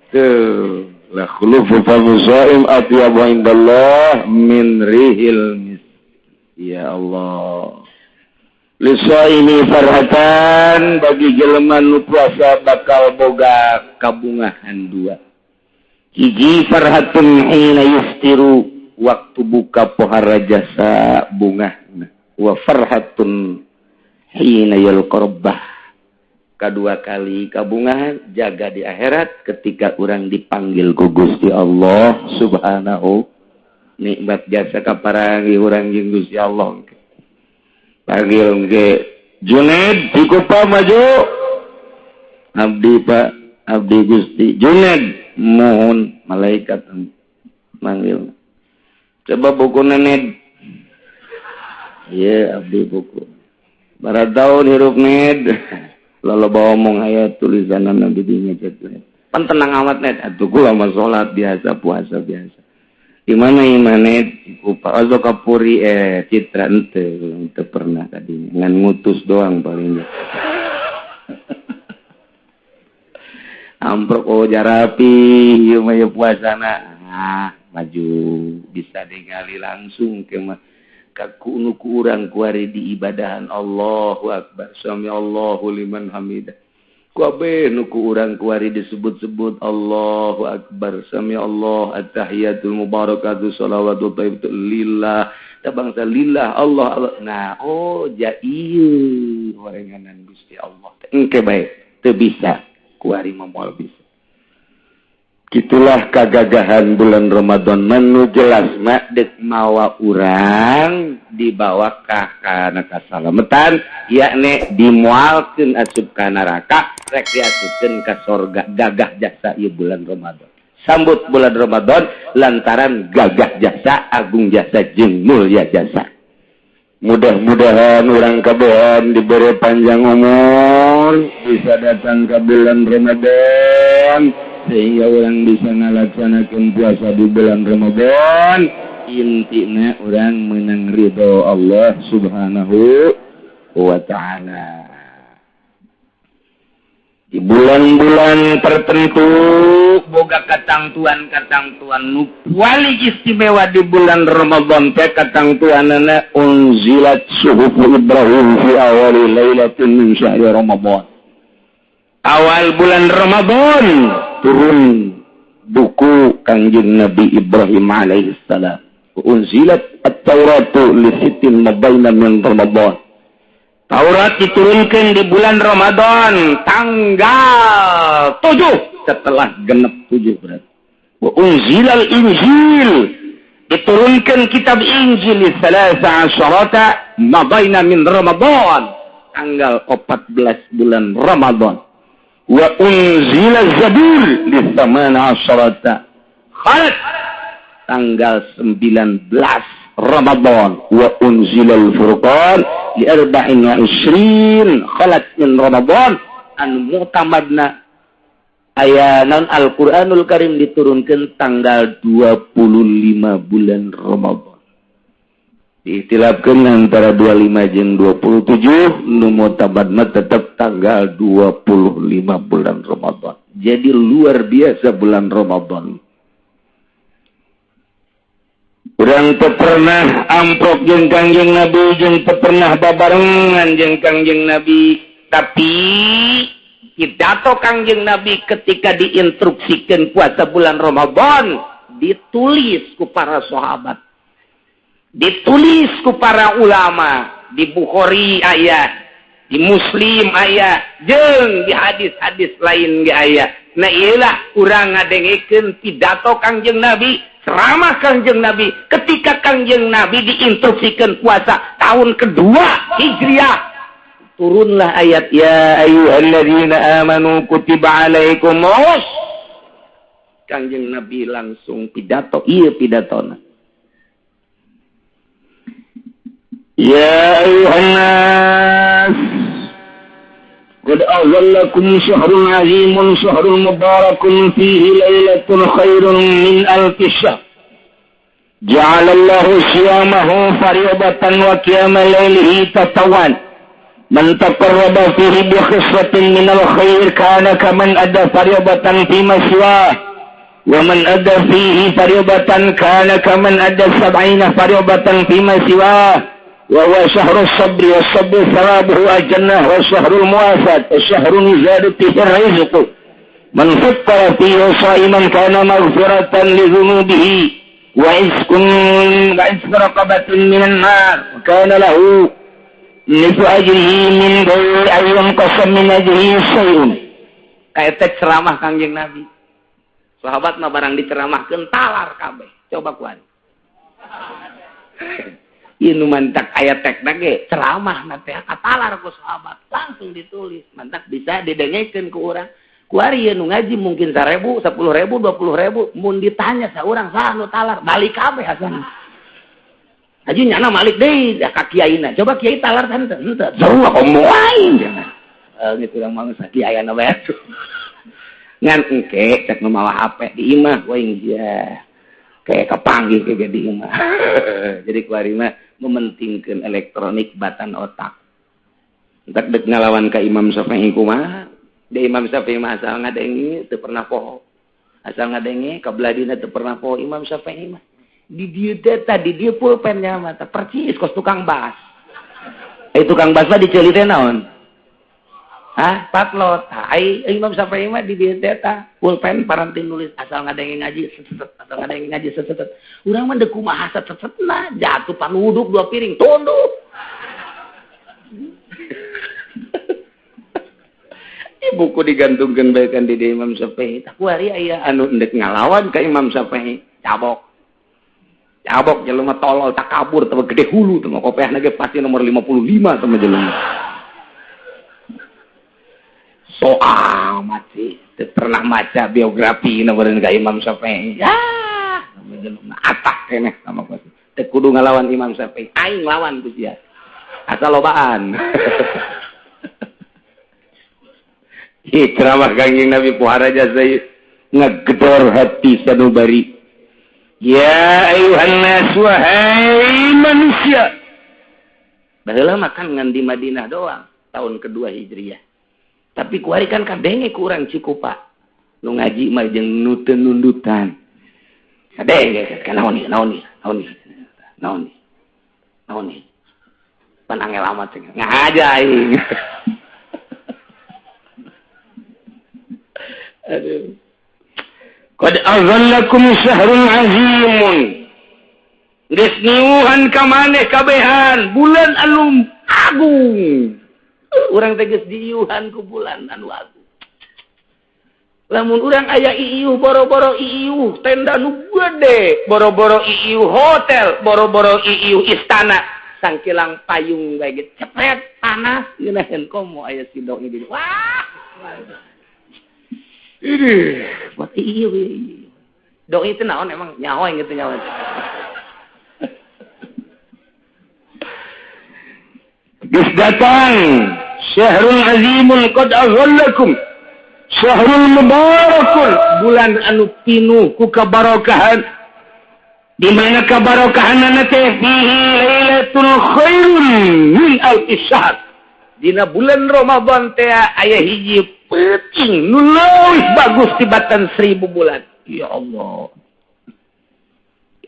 tuh la khulufu fa musaim atyabu indallah min rihil mis ya Allah lisaimi farhatan bagi jelema nu puasa bakal boga kabungahan dua hiji farhatun hina yustiru waktu buka pohara jasa bungahna wa farhatun hina yalqarbah kadua kali kabungahan jaga di akhirat ketika urang dipanggil ku Gusti Allah subhanahu nikmat jasa kaparangi urang jeung Gusti Allah panggil ke Junaid Cikupa maju abdi Pak abdi Gusti Junaid mohon malaikat manggil coba buku Ned iya abdi buku barat tahun hirup Ned lalu bawa omong ayat tulisan nabi dinya cek pan tenang amat Ned atuh kula mah salat biasa puasa biasa di mana imanet Cikupa ozo kapuri citra ente pernah tadi ngan ngutus doang palingnya amprok jarapi ieu mah puasana maju bisa digali langsung ke mah ka kuno ku urang kuari di ibadahan Allahu akbar sami Allahu liman hamidah Kabeh nu ku urang kuari disebut-sebut Allahu Akbar, Sami Allah, At-tahiyatul mubarakatuh, shalawatu thayyibatu lillah, da bangsa lillah Allah Allah. Nah, oh ja ieu warenganan Gusti Allah. Engke bae teu bisa kuari moal bisa. Gitulah kagagahan bulan Ramadan manu jelas mak dek mawa urang dibawa kana kasalametan yakni dimualkeun asup ka neraka rek diasupkeun ka sorga gagah jasa ieu bulan Ramadan. Sambut bulan Ramadan lantaran gagah jasa, agung jasa jeung mulya jasa. Mudah-mudahan urang kabehan diberi panjang umur bisa datang ke bulan Ramadan sehingga orang bisa ngalaksanakan puasa di bulan Ramadan. Intinya orang menang ridho Allah subhanahu wa ta'ala. Di bulan-bulan tertentu boga katangtuan nu paling istimewa di bulan Ramadan teh katangtuanana unzilat suhufu Ibrahim fi awali lailatin min syahri Ramadan. Awal bulan Ramadan turun buku Kangjeng Nabi Ibrahim alaihi salam. Unzilat at-Tauratu li sittin mabaina min Ramadan. Taurat diturunkan di bulan Ramadan tanggal 7 setelah genep 7 berarti. Wa unzilal Injil diturunkan kitab Injil salasa asyarata mabaina min Ramadan tanggal 14 bulan Ramadan. Wa unzila Zabur di samana asyarata khalat tanggal 19 Ramadan. Wa unzila al-Furqan li 24 khalat min Ramadan an mu'tamadna ayanan Al-Quranul Karim diturunkan tanggal 25 bulan Ramadan. Diitilapkan antara 25 jeung 27 nu mu'tamadna tetap tanggal 25 bulan Ramadan. Jadi luar biasa bulan Ramadan. Urang teu pernah amprok jeung Kangjeng Nabi jeung teu pernah babarengan jeung Kangjeng Nabi, tapi pidato Kangjeng Nabi ketika diinstruksikan puasa bulan Ramadan ditulis ku para sahabat, ditulis ku para ulama, di Bukhari aya, di Muslim aya, jeung di hadis-hadis lain ge aya. Nah iyalah urang ngadengekeun pidato Kangjeng Nabi, ceramah Kangjeng Nabi ketika Kangjeng Nabi diinstruksikan puasa tahun kedua Hijriah. Turunlah ayat ya ayyuhalladzina amanu kutiba alaikumus. Kangjeng Nabi langsung pidato, iya pidatona. Ya ayuhan nas qad azallakum syahrun azimun syahrun mubarakun fihi lailatul khairun min alfi syahr ja'alallahu siyamahu fariyadatan wa qiyama lailihi tatawan man taqarraba fihi bi khisratin min al-khair kana kaman adda fariyadatan fima siwah wa man adda fihi fariyadatan kana kaman adda 70 fariyadatan fima siwah. وهو شهر الصبر والصبر ثوابه الجنة وشهر المواساة وشهر زادته الرزق من فطر فيه صائما كان مغفرة لذنوبه وعزق رقبة من النار وكان له نصف أجره من غير أن ينقص من أجره شيء. Kayak ceramah Kangjeng Nabi. Sahabat mah barang diceramahkeun talar kabeh. Coba kuat. Inu mantak ayat tek nage ceramah nanti katalar ku sahabat langsung ditulis mantak bisa didengekeun ku urang kuari nu ngaji mungkin 1.000 10.000 20.000 mun ditanya saurang saha nu talar balik kabeh asan aju nyana malik deui ka kiaina coba kiai talar tante henteu sarua omong lain gitu urang mangsa kiaiana bae ngan engke cek nu mawa HP di imah waing dia kayak kepanggih kayak di imah jadi kuari mah mementingkan elektronik batan otak. Entak dek ngalawan ka Imam Syafi'i kumaha? De Imam Syafi'i mah asal ngadengi teu pernah poho. Asal ngadengi kabladina teu pernah poho Imam Syafi'i mah. Di dieu teh tadi dieu pulpennya mah percis kos tukang bas. Tukang bas mah diceuli teh naon? Patlot. Imam Syafi'i mah di dieu eta pulpen parantin nulis asal ngadenge ngaji seset. Urang mah deuk kumaha sesetna, jatuh panuduk 2 piring tunduk. Buku digantungkeun bae kan di Imam Syafi'i. Tak kuari aya anu endek ngalawan ka Imam Syafi'i, cabok jelema tolol tak kabur teu gede hulu teu kopiahna ge pasti nomor 55 teu jelema. Soal mati teu pernah maca biografi na beureun ka Imam Syafi'i. Ya, jelema atak keneh sama ku. Teu kudu ngalawan Imam Syafi'i, aing lawan ku sia. Asal lobaan. Ceramah Kangjeng Nabi pohara jasa ngegedor hati sanubari. Ya ayuhan nas wahai manusia. Baheula makan ngan di Madinah doang tahun kedua Hijriah. Tapi kuari kan kadenge ku urang Cikupa. Nu ngaji mah jeung nu teu nundutan. Kadenge kan naon ni. Pan angel amat ngaja aing. Aduh. Qad azallakum syahrun azimun. Geus niuhan ka maneh kabehan bulan anu agung. Urang teh geus diiuhan ku bulan anu agung. Lamun urang aya iiuh boro-boro iiuh tenda nu gede, boro-boro iiuh hotel, boro-boro iiuh istana, sangkilang payung bae ge cepet panas ngeunaheun komo aya sidok di. Wah. Ini buat iiuh. Doi itu naon emang nyawa gitu nyawa. Geus datang syahrul azimul qad aghallakum syahrul mubarakun bulan anu pinuh ku kabarokahan di mana kabarokahanna teh fihi lailatul khairun min alfi syahr. Dina bulan Ramadan teh aya hiji peuting nu leuwih bagus tibatan 1000 bulan. Ya Allah.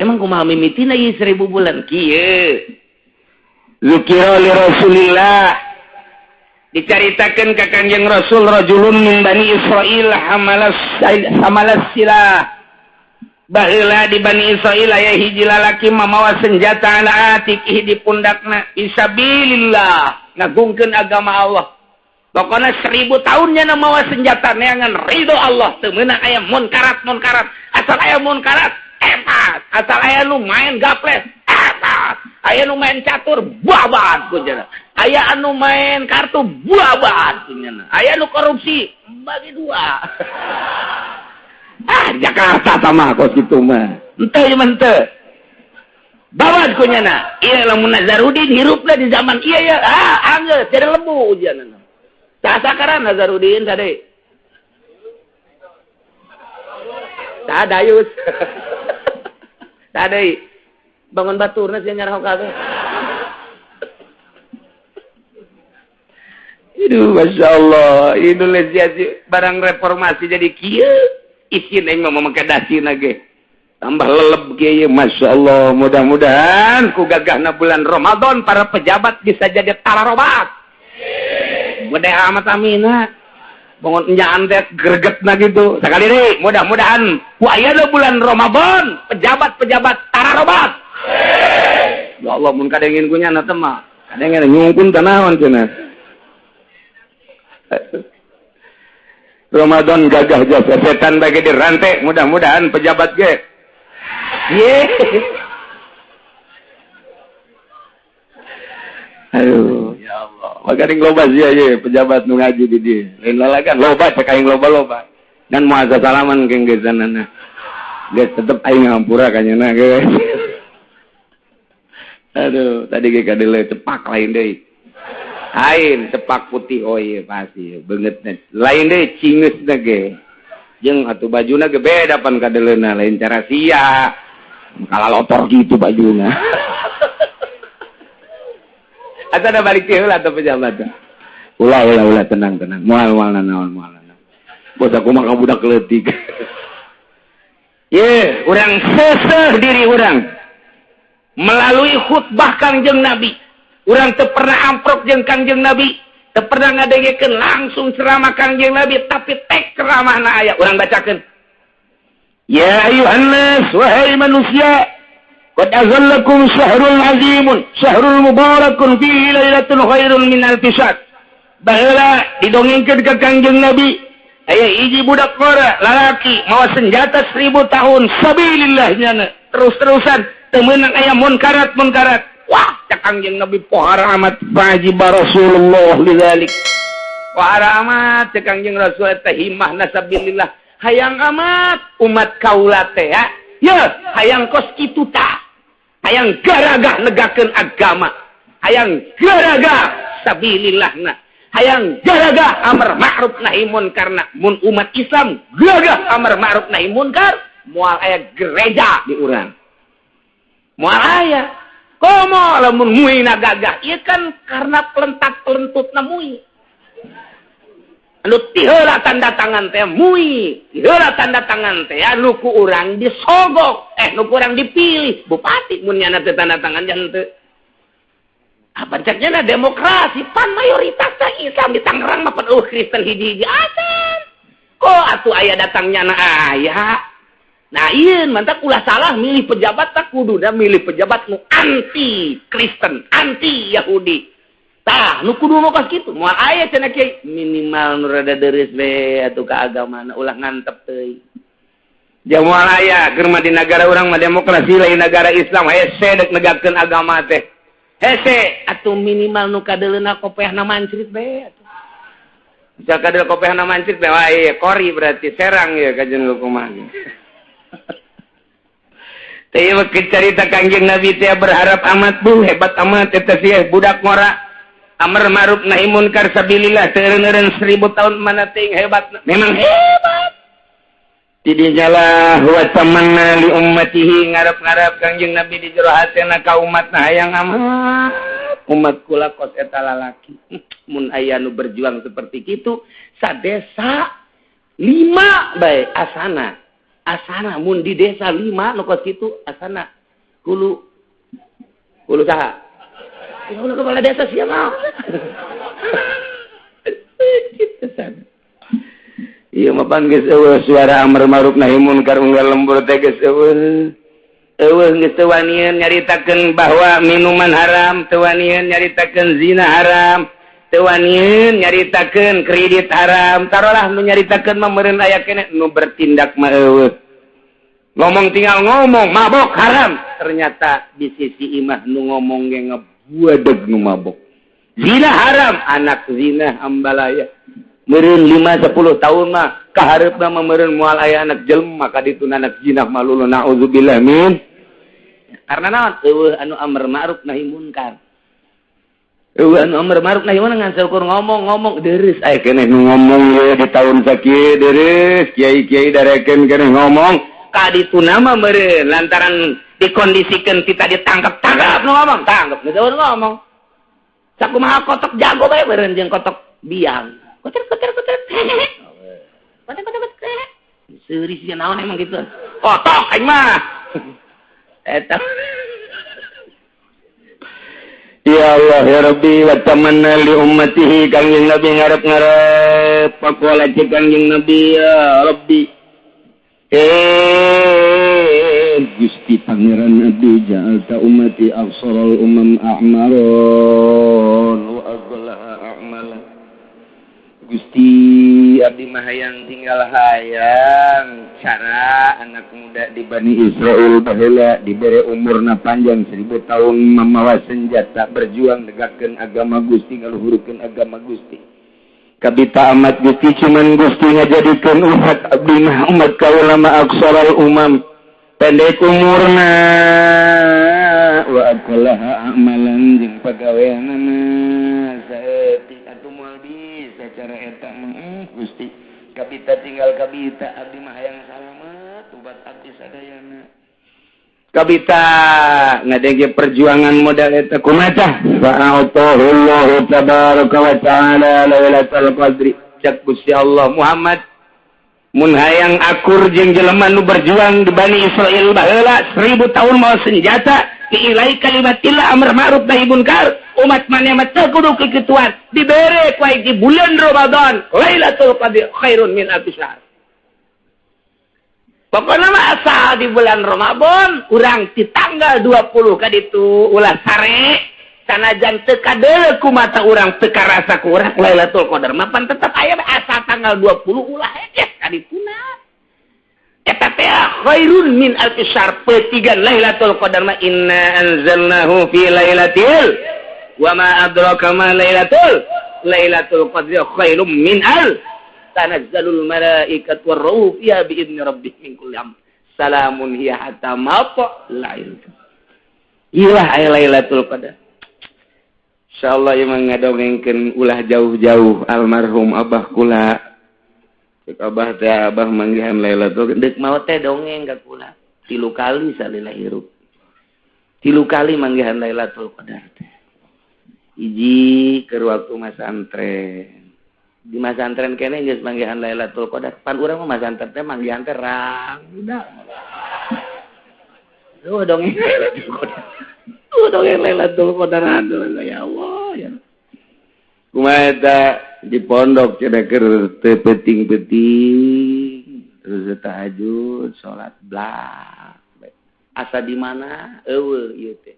Emang kumaha mimitina ieu 1000 bulan kieu? Zikra li Rasulillah. Dicaritakeun ka Kanjeng Rasul rajulun min Bani Israil hamalas silah. Baheula di Bani Israil aya hiji lalaki mamawa senjata ala atiqih di pundakna fisabilillah ngagungkeun agama Allah. Pokoknya 1000 tahunnya na mawa senjata neangan ridho Allah. Teu meunang aya munkarat. Asal aya munkarat, epat. Asal aya nu main gaples, epat. Aya nu main catur, babat kunjana. Aya anu main kartu, babat kunjana. Aya nu korupsi, bagi 2. Jakarta sama kok situ mah. Henteu mah henteu. Babat kunjana. Ieu lamun Nazarudin hirupna di zaman ieu ya. Anggeus jadi lembu ujianna. Sasakaran Nazarudin tadi. Dayus. Tadi bangun baturna sih nyarah kabeh. Aduh, Masya Allah. Indonesia barang reformasi jadi kieu. Isin aing mah mamakadasina ge. Tambah leleb kieu, Masya Allah. Mudah-mudahan ku gagahna bulan Ramadan para pejabat bisa jadi tararobat. Gede amat amina. Bangun enjaan teh gregetna gitu. Sekali deui, mudah-mudahan ku ayeuna bulan Ramadan pejabat-pejabat tararobat. Ya Allah mun kadengin ku nya teh mah. Kadengin nyungkun tanaon cenah. Ramadan gagah jasa setan bagi dirantai, mudah-mudahan pejabat ge. Ye. Aduh, ya Allah. Makaring loba sia ye pejabat nu ngaji di dieu. Lain lalagan loba cek aing loba-loba. Dan moal salaman ke geusannana. Geus tetep aing ngampura kanyana ge. Aduh, tadi ge kadele cepak lain deui. Lain cepak putih oye pasti beungeutna. Lain deui cingeusna ge. Jeung atuh bajuna ge beda pan kadeleuna lain cara sia. Kalalotor gitu bajuna. Asa ada balik teh heula atuh pejabat. Ulah tenang. Moal naon. Bos aku mah budak leutik. Ye, urang seuseuh diri urang. Melalui khutbah Kangjeng Nabi. Urang teu pernah amprok jeung Kangjeng Nabi. Teu pernah ngadengekeun langsung ceramah Kangjeng Nabi, tapi tek ceramahna aya urang bacakeun. Ya ayuhan nas, wahai manusia, qad azallakum syahrul azimun, syahrul mubarakun fihi lailatul khairun min alfi syahr. Baheula didongengkeun ka Kangjeng Nabi, aya hiji budak ngora lalaki mawa senjata 1000 tahun sabilillah nyana. Terus-terusan teu meunang aya munkarat. Wah, cak Kangjeng Nabi pohara amat fajiba Rasulullah lidzalik. Pohara amat cak Kangjeng Rasul teh himmahna sabilillah. Hayang amat umat kaula teh ya hayang kos kitu tah. Hayang garagah negakeun agama. Hayang garagah sabilillahna. Hayang gagah amar ma'ruf nahi munkar. Mun umat Islam gagah amar ma'ruf nahi munkar, moal aya gereja di urang. Moal aya. Komo lamun muina gagah ieu kan karena pelentak-pelentutna mui. Anu tiheula tanda tangan teh mui, tiheula tanda tangan teh anu ku urang disogok, nu ku urang dipilih bupati mun nyana teu tanda tangan jan teu. Apa caknya demokrasi pan mayoritasnya Islam di Tangerang mah pan Kristen hiji-hiji acan. Kok atuh aya datangnya na aya. Nah ieun mantap ulah salah milih pejabat tak kuduna milih pejabat nu anti Kristen, anti Yahudi. Tah nu kudu nu kos kitu moal aya cenah kiai minimal nu rada deres we atuh ka agamana ulah ngantep teuing. Jah moal aya keur mah di negara urang mah demokrasi lain negara Islam hese dek negakeun agama teh. Hese atuh minimal nu kadeleuna kopehna mancrit be atuh. Bisa kadel kopehna mancrit be wah ieu kori berarti serang ya kajen kumaha. Teh mah cerita Kangjeng Nabi teh berharap amat bu hebat amat eta sih budak ngora amar ma'ruf nahi munkar sabilillah teureun-eureun 1000 tahun mana teuing hebat memang hebat. Didinya wa tamanna li ummatihi ngarep-ngarep Kangjeng Nabi di jero hatena ka umatna hayang amat umat kula kos eta lalaki. Mun aya nu berjuang seperti kitu sadesa 5 bae asana mun di desa 5 nu kos kitu asana hulu saha hulu kepala desa sia mah. Iya mapan geus eueuh suara amar ma'ruf nahi munkar unggal lembur teh geus eueuh geus teu wanian nyaritakeun bahwa minuman haram, teu wanian nyaritakeun zina haram, teu wanian nyaritakeun kredit haram. Tarolah nu nyaritakeun mah meureun aya keneh nu bertindak mah eueuh. Ngomong tinggal ngomong mabok haram, ternyata di sisi imah nu ngomong ge ngabuadeg nu mabok. Zina haram, anak zina ambalaya. Meureun 5-10 tahun mah kahareupna mah meureun moal aya anak jelema ka ditu anak zina malulu naudzubillah min. Karena naon? Eueuh anu amar ma'ruf nahi munkar. Eueuh anu amar ma'ruf nahi munkar ngan saukur ngomong deres aya keneh nu ngomong ye di taun sakieu deres kiai-kiai darekeun keneh ngomong ka ditu mah meureun lantaran dikondisikeun kita ditangkap nu ngomong tangkep nu ngomong. Sakumaha kotok jago bae meureun jeung kotok biang. Kotor. Seuri sih naon emang gitu. Kotok aing mah. Eta. Ya Allah ya Rabbi wa tamanna li ummatihi Kangjeng Nabi ngarep-ngarep pakola cek Kangjeng Nabi ya Rabbi. Gusti Pangeran Nabi ja'alta ummati afsarul umam a'maron wa aghlaha a'malan. Gusti abdi mah hayang tinggal hayang cara anak muda di Bani Israel baheula dibere umurna panjang 1000 tahun mamawa senjata berjuang negakeun agama Gusti ngaluhurkeun agama Gusti. Kabita amat Gusti cuman Gusti ngajadikeun umat abdi mah umat kaula mah aqsaral umam pendek umurna wa aqlaha amalan jeung pagaweanna saeutik atuh moal bisa cara eta mah Gusti kabita tinggal kabita abdi mah hayang salamet ubat abdi sadayana kabita ngadenge perjuangan modal eta kumaha fa'atahullahu tabaraka wa ta'ala lailatul qadri cak Gusti Allah Muhammad mun hayang akur jeung jelema nu berjuang di Bani Israil baheula 1000 tahun mau senjata fi'ilai kalimatillah amr ma'ruf nahi munkar. Umat maneh mah teu kudu kikituan. Dibere ku di bulan Ramadan, Lailatul Qadar khairun min alfi syahr. Pokokna mah asal di bulan Ramadan, urang di tanggal 20 ka ditu ulah sare, sanajan teu kadeuleu ku mata urang teu karasa ku urang Lailatul Qadar mah pan tetep aya asal tanggal 20 ulah hese ka dituna. Eta teh khairun min alfi syahr petigan Lailatul Qadar mah inna anzalnahu fi lailatil wa ma adraka ma lailatul qadri khairum min tanazzalul malaikatu war-ruhu fiha bi idzni rabbihim min kulli amr salamun hiya hatta matla'il ilah aya Lailatul Qadar. Insyaallah ieu ngadongengkeun ulah jauh-jauh almarhum abah kula. Cek abah teh abah manggihan Lailatul Qadar deuk mau teh dongeng ka kula 3 kali salila hirup. 3 kali manggihan Lailatul Qadar teh. Hiji keur waktu masantren. Di masantren kene geus manggihan Lailatul Qadar. Pan urang mah masantren teh manggihan teh rang budak. Dongeng Lailatul Qadar. Dongeng Lailatul Qadar aduh ya Allah ya. Kumaha eta di pondok cenah keur teu penting-penting terus tahajud salat blak. Asa di mana? Eueuh ieu teh.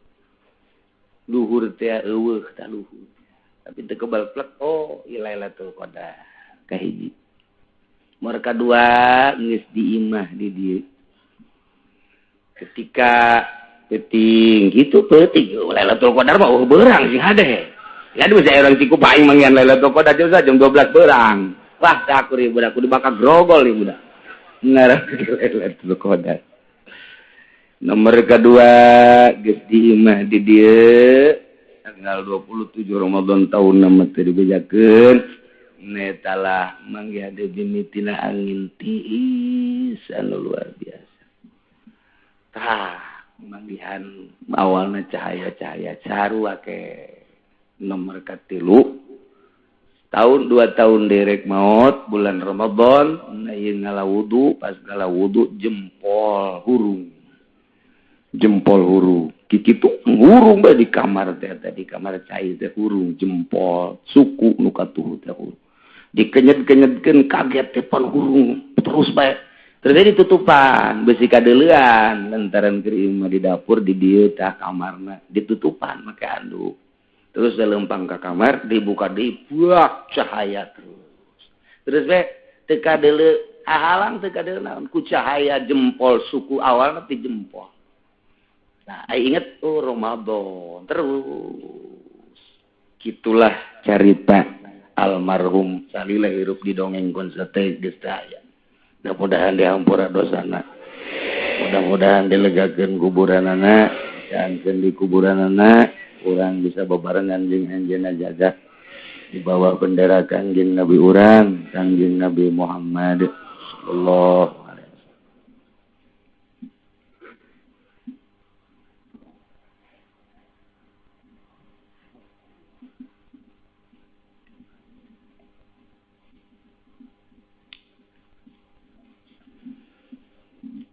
Luhur teh eueuh tah luhur. Tapi teu kebal plek oh Lailatul Qadar kahiji. Nomor kadua geus diimah di dieu. Ketika penting gitu penting Lailatul Qadar mah beurang sing hade. Ya aduh saya orang Ciku paing manggihan Lailatul Qadar jam 12 beurang. Wah tah aku budak kudu bakal grogol ieu budak. Ngarep Lailatul Qadar. Nomor kedua geus diimah di dieu tanggal 27 Ramadan tahun nama teu dibejakeun netalah manggihan dimitina angin tiis anu luar biasa. Tah manggihan awalna cahaya-cahaya sarua ke nomor katilu tahun 2 tahun derek maot bulan Ramadan ieu ngalawudu pas ngalawudu jempol hurung kikitu hurung bae di kamar teh di kamar cai teh hurung jempol suku nu katuh teh hurung dikenyet-kenyetkeun kaget teh pan hurung terus bae terjadi tutupan besi kadeuleuan lantaran keur imah di dapur di dieu tah kamarna ditutupan make anduk terus lempang ka kamar dibuka deui buak cahaya terus bae teu kadeuleu halang teu kadeuleu naon ku cahaya jempol suku awalna ti jempol. Nah, ingat Ramadan terus. Gitulah cerita almarhum salila hirup didongengkeun sateu geus aya. Mudah-mudahan diampura dosana. Mudah-mudahan dilegakeun kuburanana, janten di kuburanana urang bisa bebarengan jeung anjeunna jagat di bawah bendera Kangjeng Nabi urang, Kangjeng Nabi Muhammad sallallahu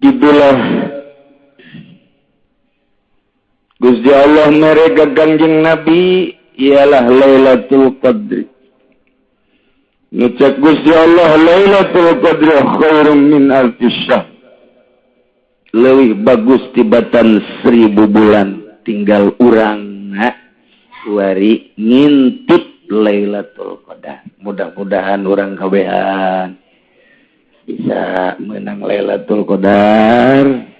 itulah Gusti Allah mereka Kangjeng Nabi ialah Lailatul Qadri. Ngucap Gusti Allah Lailatul Qadri khairum min alfi syahr. Leuwih bagus tibatan 1000 bulan tinggal urang wari ngintip Lailatul Qadar. Mudah-mudahan urang kabehan bisa menang Lailatul Qadar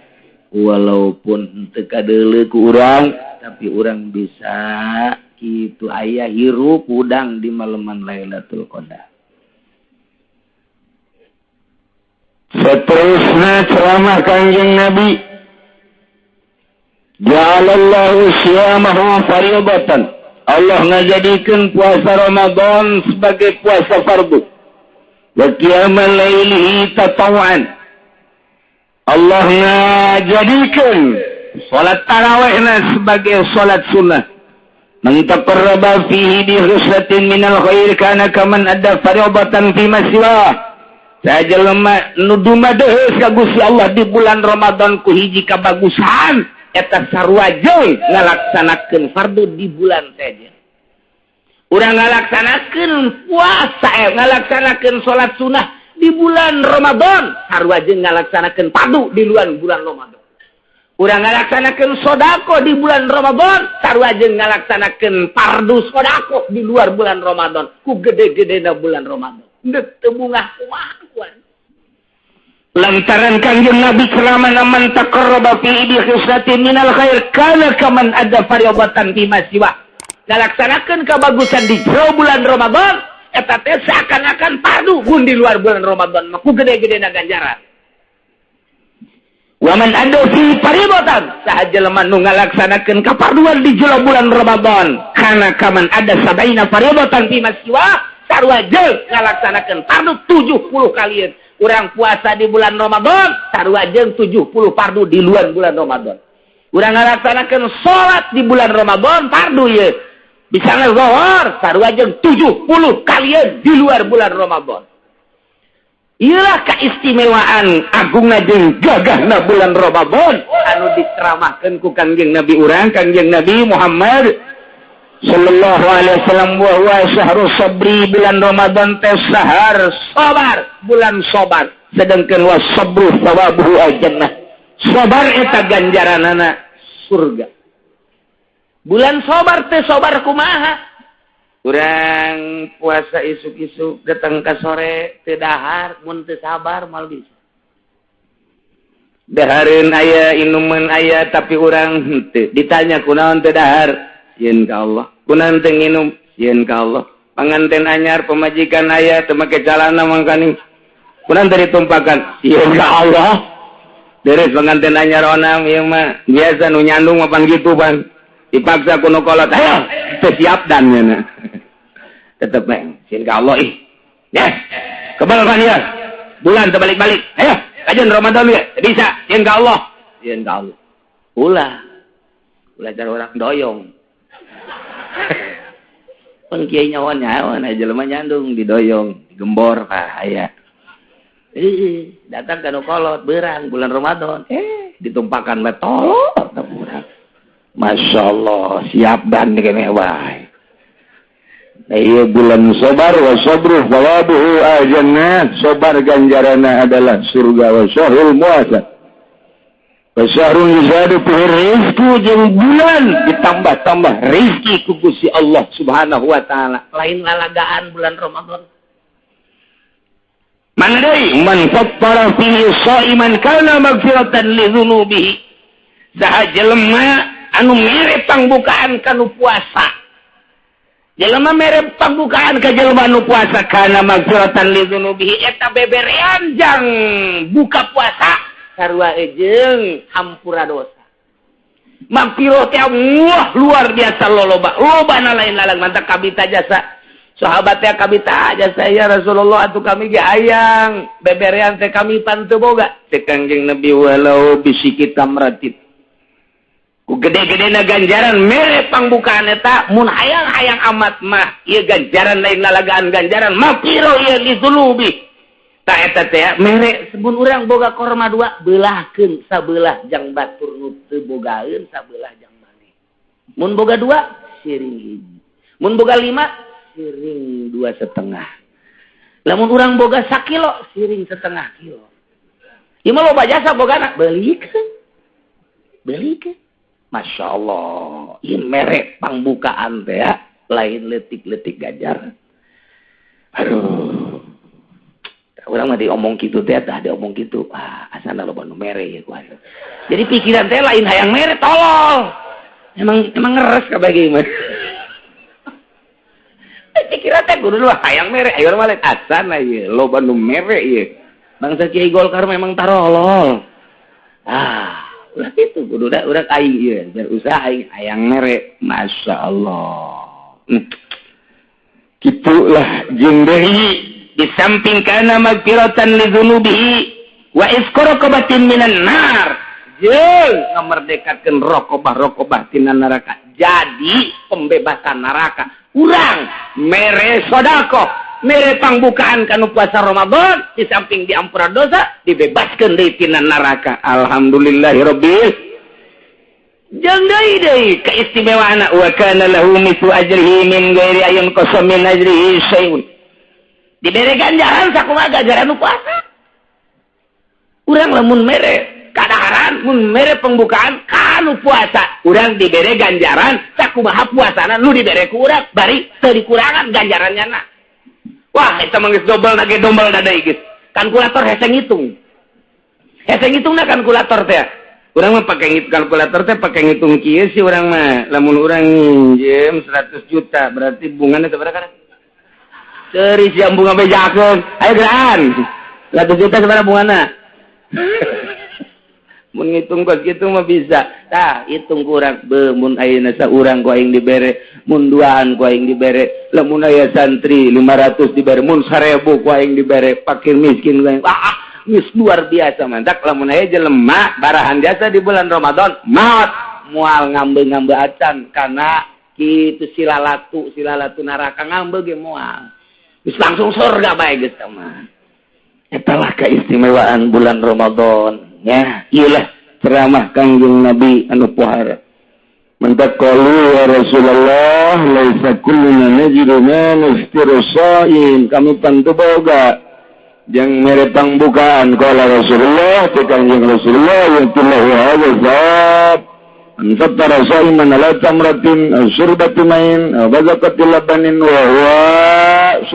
walaupun teu kadeuleu ku urang tapi urang bisa kitu aya hirup udang di maleman Lailatul Qadar. Seterusnya ceramah Kangjeng Nabi ja'alallahu syiyamahu fardatan. Allah ngajadikeun puasa Ramadan sebagai puasa fardu. Wa qiyamal laili tatawuan. Allah ngajadikeun salat tarawihna sebagai salat sunnah. Man taqarraba fihi bi khuslatin minal khair kana kaman adda fardatan fi maswa. Sajelema nu dumadeus ka Gusti Allah di bulan Ramadan ku hiji kabagusan eta sarua jeung ngalaksanakeun fardu di bulan saja. Urang ngalaksanakeun puasa, ngalaksanakeun salat sunah di bulan Ramadan, sarua jeung ngalaksanakeun fardu di luar bulan Ramadan. Urang ngalaksanakeun sedekah di bulan Ramadan, sarua jeung ngalaksanakeun fardu sedekah di luar bulan Ramadan. Ku gede-gedena bulan Ramadan. Deuk teu bungah kumaha kuan. Lantaran Kangjeng Nabi ceramah man taqarraba fi idi khislatin minal khair kana kaman ada fardatan fi masiwa. Ngalaksanakeun kabagusan di jero bulan Ramadan eta teh seakan-akan fardu mun di luar bulan Ramadan mah ku gede-gedena ganjaran. Wa man ada fi fardatan saha jelema nu ngalaksanakeun kafarduan di jero bulan Ramadan kana kaman ada sabaina fardatan fi masiwa sarua jeung ngalaksanakeun fardu 70 kalian. Urang puasa di bulan Ramadan sarua jeung 70 fardu di luar bulan Ramadan. Urang ngalaksanakeun salat di bulan Ramadan fardu ye. Bisa zuhur sarua jeung 70 kalian di luar bulan Ramadan. Iyalah keistimewaan agungna jeung gagahna bulan Ramadan anu diceramahkeun ku Kangjeng Nabi urang Kangjeng Nabi Muhammad sallallahu alaihi wasallam wa huwa syahrus sabri bulan Ramadan teh sahar sabar bulan sabar sedengkeun wa sabru sawabuhu al-jannah sabar eta ganjaranana surga. Bulan sabar teh sabar kumaha? Urang puasa isuk-isuk datang ka sore teu dahar mun teu sabar mal bisa. Dahareun aya inuman aya tapi urang henteu ditanya kunaon teu dahar? Sieun ka Allah. Kunaon teu nginum? Sieun ka Allah. Panganten anyar pemajikan aya teu make calana mangkani. Kunaon teu ditumpakan? Sieun ka Allah. Beres panganten anyar onam ieu mah biasa nu nyandung mapan kitu Bang. Dipaksa kuno kolot, ayo, siap dan mana. Tetap bang, sieun ka Allah ih. Ya, kebal kan ya. Bulan terbalik-balik. Ayo, kajian Ramadan ya. Bisa, sieun ka Allah. Sieun ka Allah. Ulah cara orang doyong. Pun kiai nyawan jelema nyandung didoyong, digembor aya. Datang ka nu kolot beurang bulan Ramadan. Ditumpakan metol urang. Masya Allah, siap dan kene wae. Iya bulan sabar wa sabru thawabuhu al-jannah. Sabar ganjaranna adalah surga wa syahrul muasad. Wa syahrul yuzadu fihi rizqu jeung bulan ditambah-tambah rezeki ku Gusti Allah Subhanahu wa taala. Lain lalagaan bulan Ramadan. Mana deui man fattara fihi shaiman kana maghfiratan li dzunubihi. Saha jelema anu mere pangbukaan kanu puasa. Jelema mere pangbukaan ka jelema anu puasa kana magfiratan li dzunubihi eta beberean jang buka puasa sarua jeung hampura dosa. Magfirah teh luar biasa lobana lain lalang mantap kabita jasa. Sahabat teh kabita jasa ya Rasulullah atuh kami ge hayang beberean teh kami panteu boga. Teh Kangjeng Nabi walau bisiki tamratit. Ku gede-gedena ganjaran mere pangbukaan eta mun hayang-hayang amat mah ieu ganjaran lain lalagaan ganjaran mapiro ieu li dzunubi ta eta teh mere sebun urang boga korma dua beulahkeun sabelah jang batur nu teu bogaeun sabelah jang maneh mun boga dua siring hiji mun boga 5 siring 2,5 lamun urang boga 1 kilo siring 1,5 kilo ieu mah loba jasa bogana beulikeun Masya Allah, ini merek pangbukaan teh ya, lain letik-letik gajar. Aduh, orang mah diomong gitu teh, dah diomong gitu, asana loba nu mere ya kuat. Jadi pikiran teh lain hayang mere tolol. Emang ngeres kabagi mah. Pikiran teh kudu lu hayang mere, ayo mah lain asana ieu, loba nu mere ieu. Bangsa Kiai Golkar memang tarolol. Ulah itu kudu udah aing ieu biar usaha aing hayang mere Masya Allah. Kitulah jeung deui di samping kana magfiratan li dzunubihi wa isqaraqabatin minan nar jeung ngamerdekakeun rokobah tina neraka. Jadi pembebasan neraka. Urang mere sedekah mere pangbukaan kanu puasa Ramadan di samping diampura dosa dibebaskeun deui tina neraka. Alhamdulillahirabbil Jeung deui keistimewaana wa kana lahu mithlu ajrihi min ghairi ayyin qasam min ajrihi syai'un. Dibere ganjaran sakumaha ganjaran nu puasa. Urang lamun mere kadaharan mun mere pembukaan kanu puasa, urang dibere ganjaran sakumaha puasana nu dibere ku urang bari teu dikurangan ganjarannya na. Wah, eta mah geus dobel na ge dombel da deui geus. Kalkulator hese ngitung. Hese ngitungna kalkulator teh. Urang mah pake kalkulator teh pake ngitung kieu sih urang mah. Lamun urang nginjem 100 juta berarti bungana teh berapa? Teuris yang bunga bejakeun. Ayo geran. 100 juta sabaraha bungana? Mun ngitung kos kitu mah bisa. Tah, hitung kurang be mun ayeuna saurang ku aing dibere, mun duaan ku aing dibere, lamun aya santri 500 dibere, mun 1000 ku aing dibere, fakir miskin ku aing. Geus luar biasa mantak lamun aya jelema barahan jasa di bulan Ramadan, maot moal ngambe-ngambe acan kana kitu silalatu neraka ngambe ge moal. Geus langsung surga bae geus mah. Eta lah keistimewaan bulan Ramadan. Ya, iyalah ceramah Kangjeng Nabi anu pohara. Mentak qalu ya Rasulullah laisa kulluna najidu ma nastiru shaim. Kami pantu boga yang mere pangbukaan qala Rasulullah ti Kangjeng Rasulullah yaqullahu hadza zat anfatara shaiman ala tamratin syurbati main bazaqatil labanin wa huwa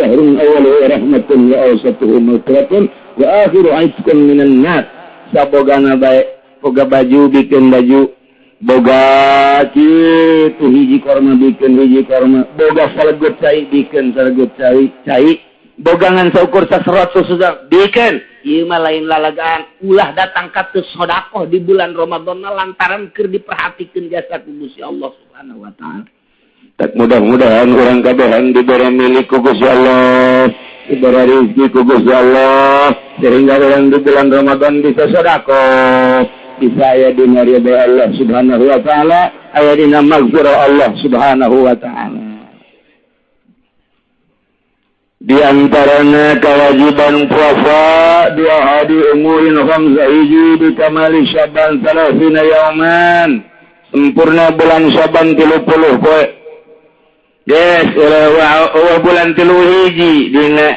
syahrun awwalu rahmatun wa awsatuhu mutratun wa akhiru aitqun minan nar. Sabogana bae boga baju bikin baju, boga kitu hiji korma bikin hiji korma, boga salegut cai bikin salegut cai, bogangan saukur saserot susah bikin. Ieu mah lain lalagaan, ulah datang ka teu sedekah di bulan Ramadan lantaran keur diperhatikeun jasa ku Gusti Allah Subhanahu wa taala. Tak mudah-mudahan urang kabehan dibere milik ku Gusti Allah. Diberi rezeki ku Gusti Allah sehingga orang di bulan Ramadan bisa sedekah, bisa aya dina ridha Allah Subhanahu wa taala, aya dina maghfirah Allah Subhanahu wa taala. Di antarana kewajiban puasa dua hari umurin khamsa hiji di kamali Syaban 30 yauman, sempurna bulan Syaban 30 poe. Yes, bulan 3 hiji dina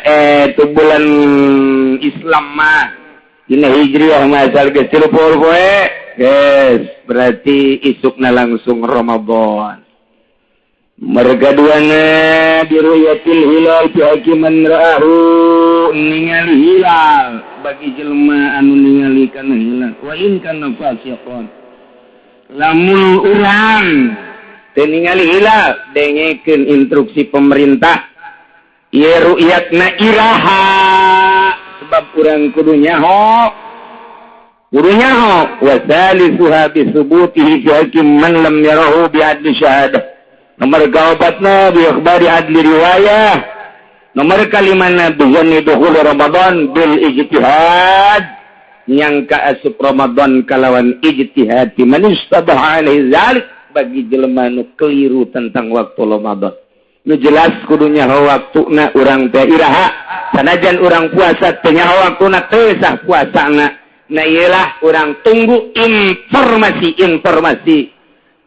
itu bulan Islam mah dina Hijriah mah asal geus 30 poe. Yes, berarti isukna langsung Ramadan. Mereka duana biruyatil hilal fi hakiman ra'ahu, ningali hilal bagi jelema anu ningali kana hilal. Wa in kana fasiqon. Lamun urang teu ningali hilal dengekeun instruksi pemerintah ieu ru'yatna iraha sebab urang kudu nyaho wa salisuha bi subutihi fi hakim man lam yarahu bi adli syahadah. Nomor kaobatna bi ikhbari adli riwayah. Nomor kalimana bi zanni dukhul Ramadan bil ijtihad nyangka asup Ramadan kalawan ijtihad man istabaha alaihi zalik bagi jelema nu keliru tentang waktu Ramadan. Nu jelas kudunya waktuna urang teh iraha sanajan urang puasa teh nyaho waktuna teu sah puasana. Na ialah urang tunggu informasi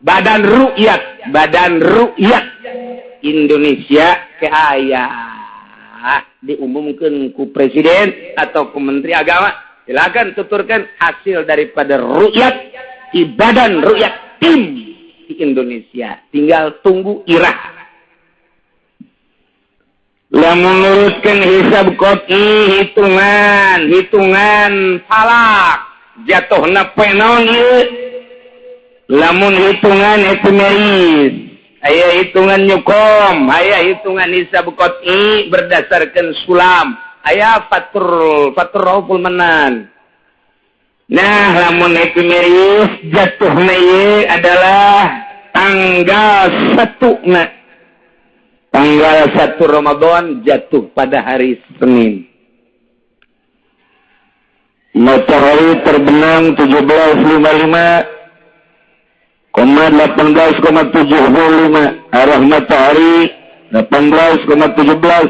badan ru'yat Indonesia ke aya diumumkeun ku presiden atau ku menteri agama. Silakan tuturkan hasil daripada ru'yat di badan ru'yat tim di Indonesia, tinggal tunggu irah. Lamun nurutkeun hisab qot'i hitungan falak jatuhna penon ieu. Lamun hitungan epimeris, aya hitungan nyukom, aya hitungan hisab qot'i berdasarkan sulam, aya fatur rauful manan. Nah, lamun epimeris jatuhna ieu adalah tanggal 1 Tanggal 1 Ramadan jatuh pada hari Senin. Matahari terbenam 17.55,18,75 arah matahari 18,17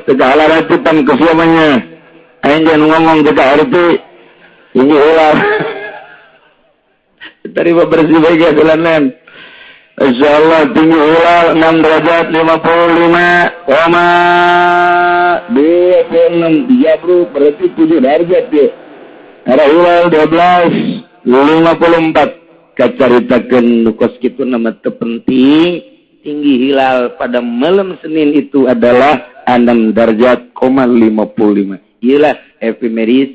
tegak laratipan kesiamannya. Aing jangan ngomong tegak arti ini ulah. Tadi bersih baik ya selanan. Insyaallah tinggi hilal 6 derajat 55 koma 26 dia bro berarti 7 derajat ya. Ada hilal 12 54 kacaritakeun nukos kitu nama teu penting. Tinggi hilal pada malam Senin itu adalah 6 derajat, 55. Ialah efemeris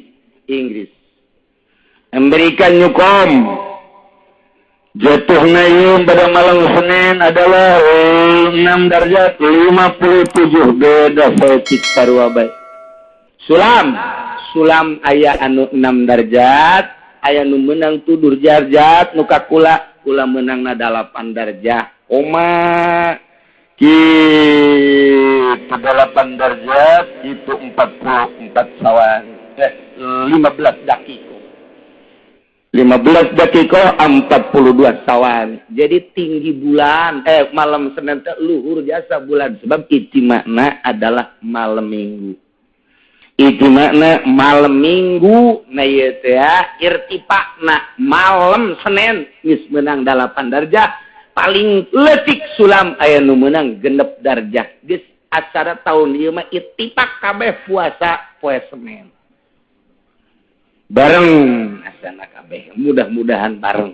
Inggris. Amerika nyukom. Jatuhnya ieu pada malam Senin adalah 6 derajat 57 beda setik sarua bae. Sulam aya anu 6 derajat, aya nu meunang 7 derajat, nu kakula meunangna 8 derajat. Oma ki 8 derajat itu 44 sawan 15 dakiko 42 sawan. Jadi tinggi bulan malam Senin teh luhur jasa bulan sebab ijtima'na adalah malam Minggu. Ijtima'na malam Minggu na ieu teh irtifaqna malam Senin geus meunang 8 derajat. Paling leutik sulam aya nu meunang 6 derajat. Geus acara tahun ieu mah ittifaq kabeh puasa poe Senin. Bareng asana kabeh, mudah-mudahan bareng.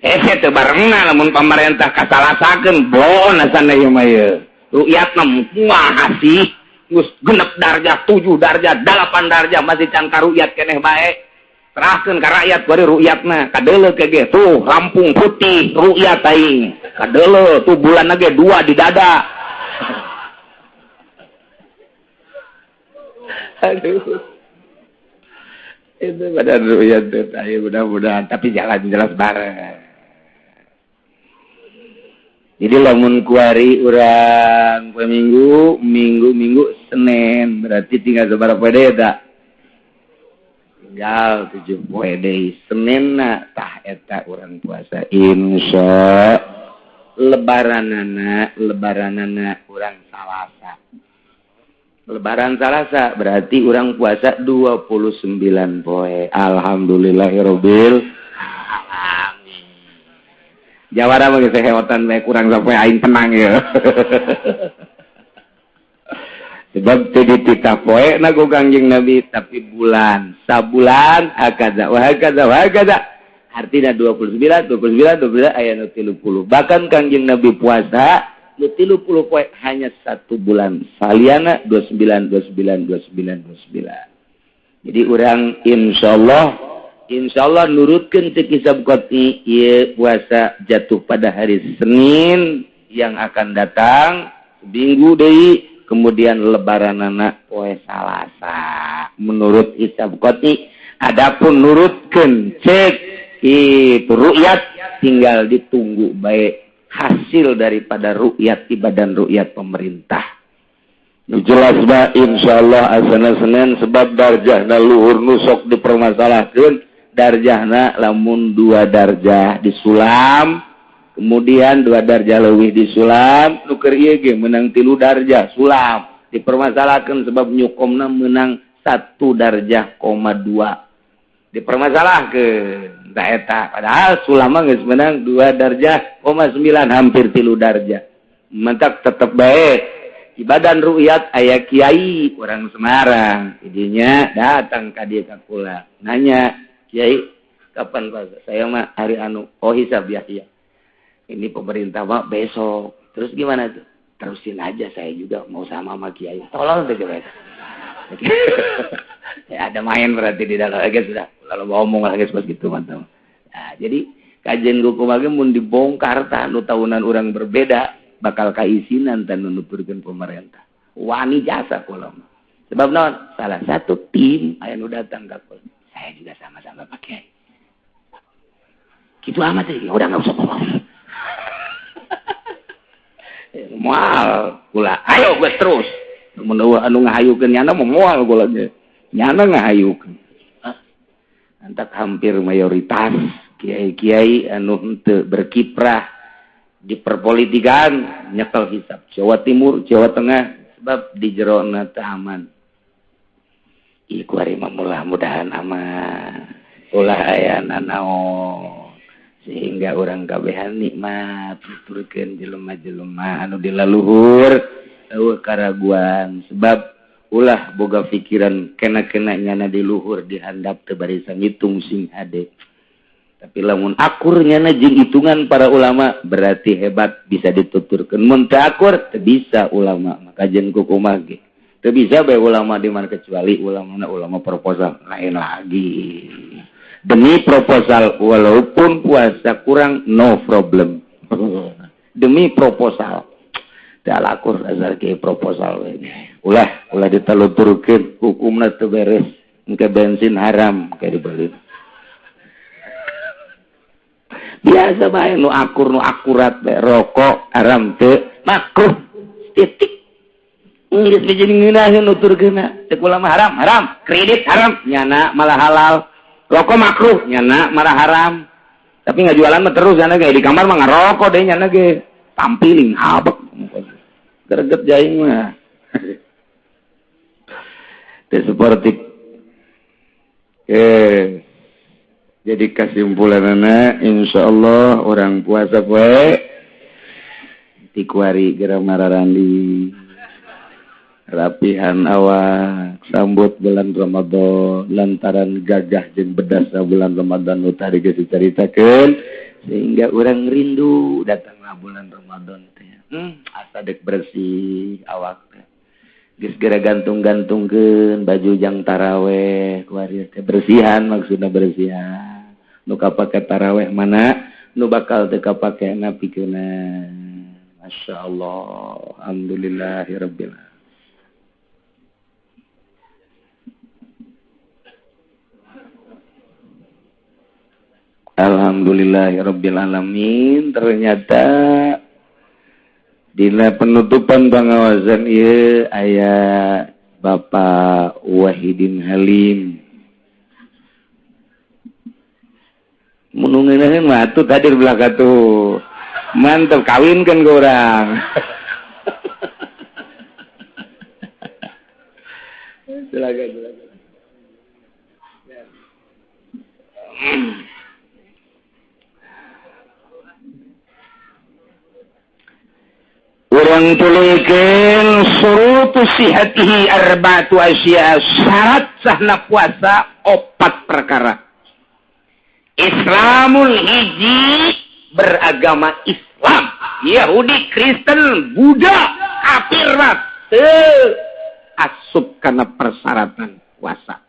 Teu barengna lamun pamarentah kasalasakeun bon asana ieu mah ieu. Ru'yatna moal sih geus 6 derajat, 7 derajat, 8 derajat masih can karu'yat keneh bae. Serahkeun ka rakyat bari ru'yatna kadeuleu ke ge tuh Lampung putih ru'yat aing kadeuleu tuh bulanna ge 2 di dada. Aduh itu pada ru'yat teh ayo mudah-mudahan tapi jangan jelas bareng. Jadi lamun kuari urang poe minggu Senin berarti tinggal sabaraha poe deui eta? Tinggal 7 poe deui. Seninna tah eta urang puasa insya lebaranana urang Salasa. Lebaran Salasa berarti urang puasa 29 poe. Alhamdulillahirabbil alamin. Jawara mah geus heotan bae kurang sapoe aing tenang ya. Sebab teu dititah poe na ku Kangjeng Nabi tapi bulan. Sabulan akaza wa hakaza. Artinya 29 aya nu 30. Bahkan Kangjeng Nabi puasa nu 30 poe hanya 1 bulan. Saliana 29. Jadi urang insyaallah nurutkeun teu kisab qot'i ieu puasa jatuh pada hari Senin yang akan datang minggu deui. Kemudian lebaranana poe Salasa menurut hisab qot'i. Adapun nurutkeun cek itu ru'yat tinggal ditunggu baik hasil daripada ru'yat ibadah ru'yat pemerintah. Jelas ba insyaallah asana Senin sebab darjahna luhur nu sok dipermasalahkeun darjahna lamun 2 darjah disulam. Kemudian 2 darjah leuwih disulam, nu keur ieu ge meunang 3 darjah sulam. Dipermasalahkeun sebab nyukomna meunang 1 darjah, 2. Dipermasalahkeun tah eta. Padahal sulam mah geus meunang 2 darjah, 9 hampir 3 darjah. Mentak tetep bae. Ibadah ru'yat aya kiai orang Semarang. Idinya datang ka dieu ka kula. Nanya, "Kiai, kapan puasa?" Saya mah hari anu hisab ya. Ini pemerintah mah besok. Terus gimana tuh? Terusin aja saya juga mau sama Kiai. Tolong deh coba. Ya ada main berarti di dalam lagi sudah. Lalu ngomong lagi seperti itu mantap. Nah, jadi kajian hukum lagi mun dibongkar tah nu tahunan orang berbeda bakal kaisinan tan nuturkeun pemerintah. Wani jasa kula mah. Sebab naon? Salah satu tim aya nu datang ka kula. Saya juga sama-sama Pak Kiai. Gitu amat ya, udah enggak usah ngomong. Moal kula ayo geus terus mun anu ngahayukeun nyana moal kula ge nyana ngahayukeun antak hampir mayoritas kiai-kiai anu henteu berkiprah di perpolitikan nyekel hisab Jawa Timur Jawa Tengah sebab di jerona teu aman ieu kuari mudah-mudahan aman ulah aya nanaon sehingga orang kabehan nikmat nuturkeun jelema-jelema anu di laluhur eueuh karaguan sebab ulah boga pikiran kena-kena nyana di luhur dihandap teu bari sangitung sing hade. Tapi lamun akur nyana jeung hitungan para ulama berarti hebat bisa dituturkeun. Mun teu akur teu bisa ulama maka jen kumaha ge. Teu bisa bae ulama di mana kecuali ulama proposal lain lagi. Demi proposal walaupun puasa kurang no problem. Demi proposal. Teu alakur asal ke proposal we. Ulah ditaluturkeun hukumna teu beres. Engke bensin haram kayak dibeli. Biasa bae nu akur nu akurat bae rokok haram teu makruh titik. Geus jadi ngeunaheun nuturkeunna. Teu ulama haram, kredit haram, nyana malah halal. Rokok makruh, nyana marah haram. Tapi nggak jualan mah terus, nyana kayak di kamar mah ngerokok deh, nyana ge tampiling, habek. Greget jaing mah. Itu seperti jadi kesimpulanana insyaallah orang puasa poe tikuari geura mararandi rapihan awak sambut bulan Ramadan lantaran gagah jeung bedasna bulan Ramadan nu tadi geus dicaritakeun sehingga orang rindu datanglah bulan Ramadan teh. Asa dek bersih awak teh. Geus geura gantung-gantungkeun baju jang taraweh kuari teh bersihan maksudna bersihan. Nu kapake taraweh mana nu bakal teu kapake napikeunna. Masyaallah. Alhamdulillahirabbil alamin. Alhamdulillahirabbil alamin. Ternyata dina penutupan pengawasan ieu aya Bapak Wahidin Halim. Mun ngeunaheun mah atuh hadir belaka tuh. Mantap kawinkeun ke urang. Silakan. Urang tulikeun surutu sihatihi arba'atu asya. Syarat sahna puasa 4 perkara. Islamul hiji beragama Islam, Yahudi, Kristen, Buddha, kafir teu asup kana persyaratan puasa.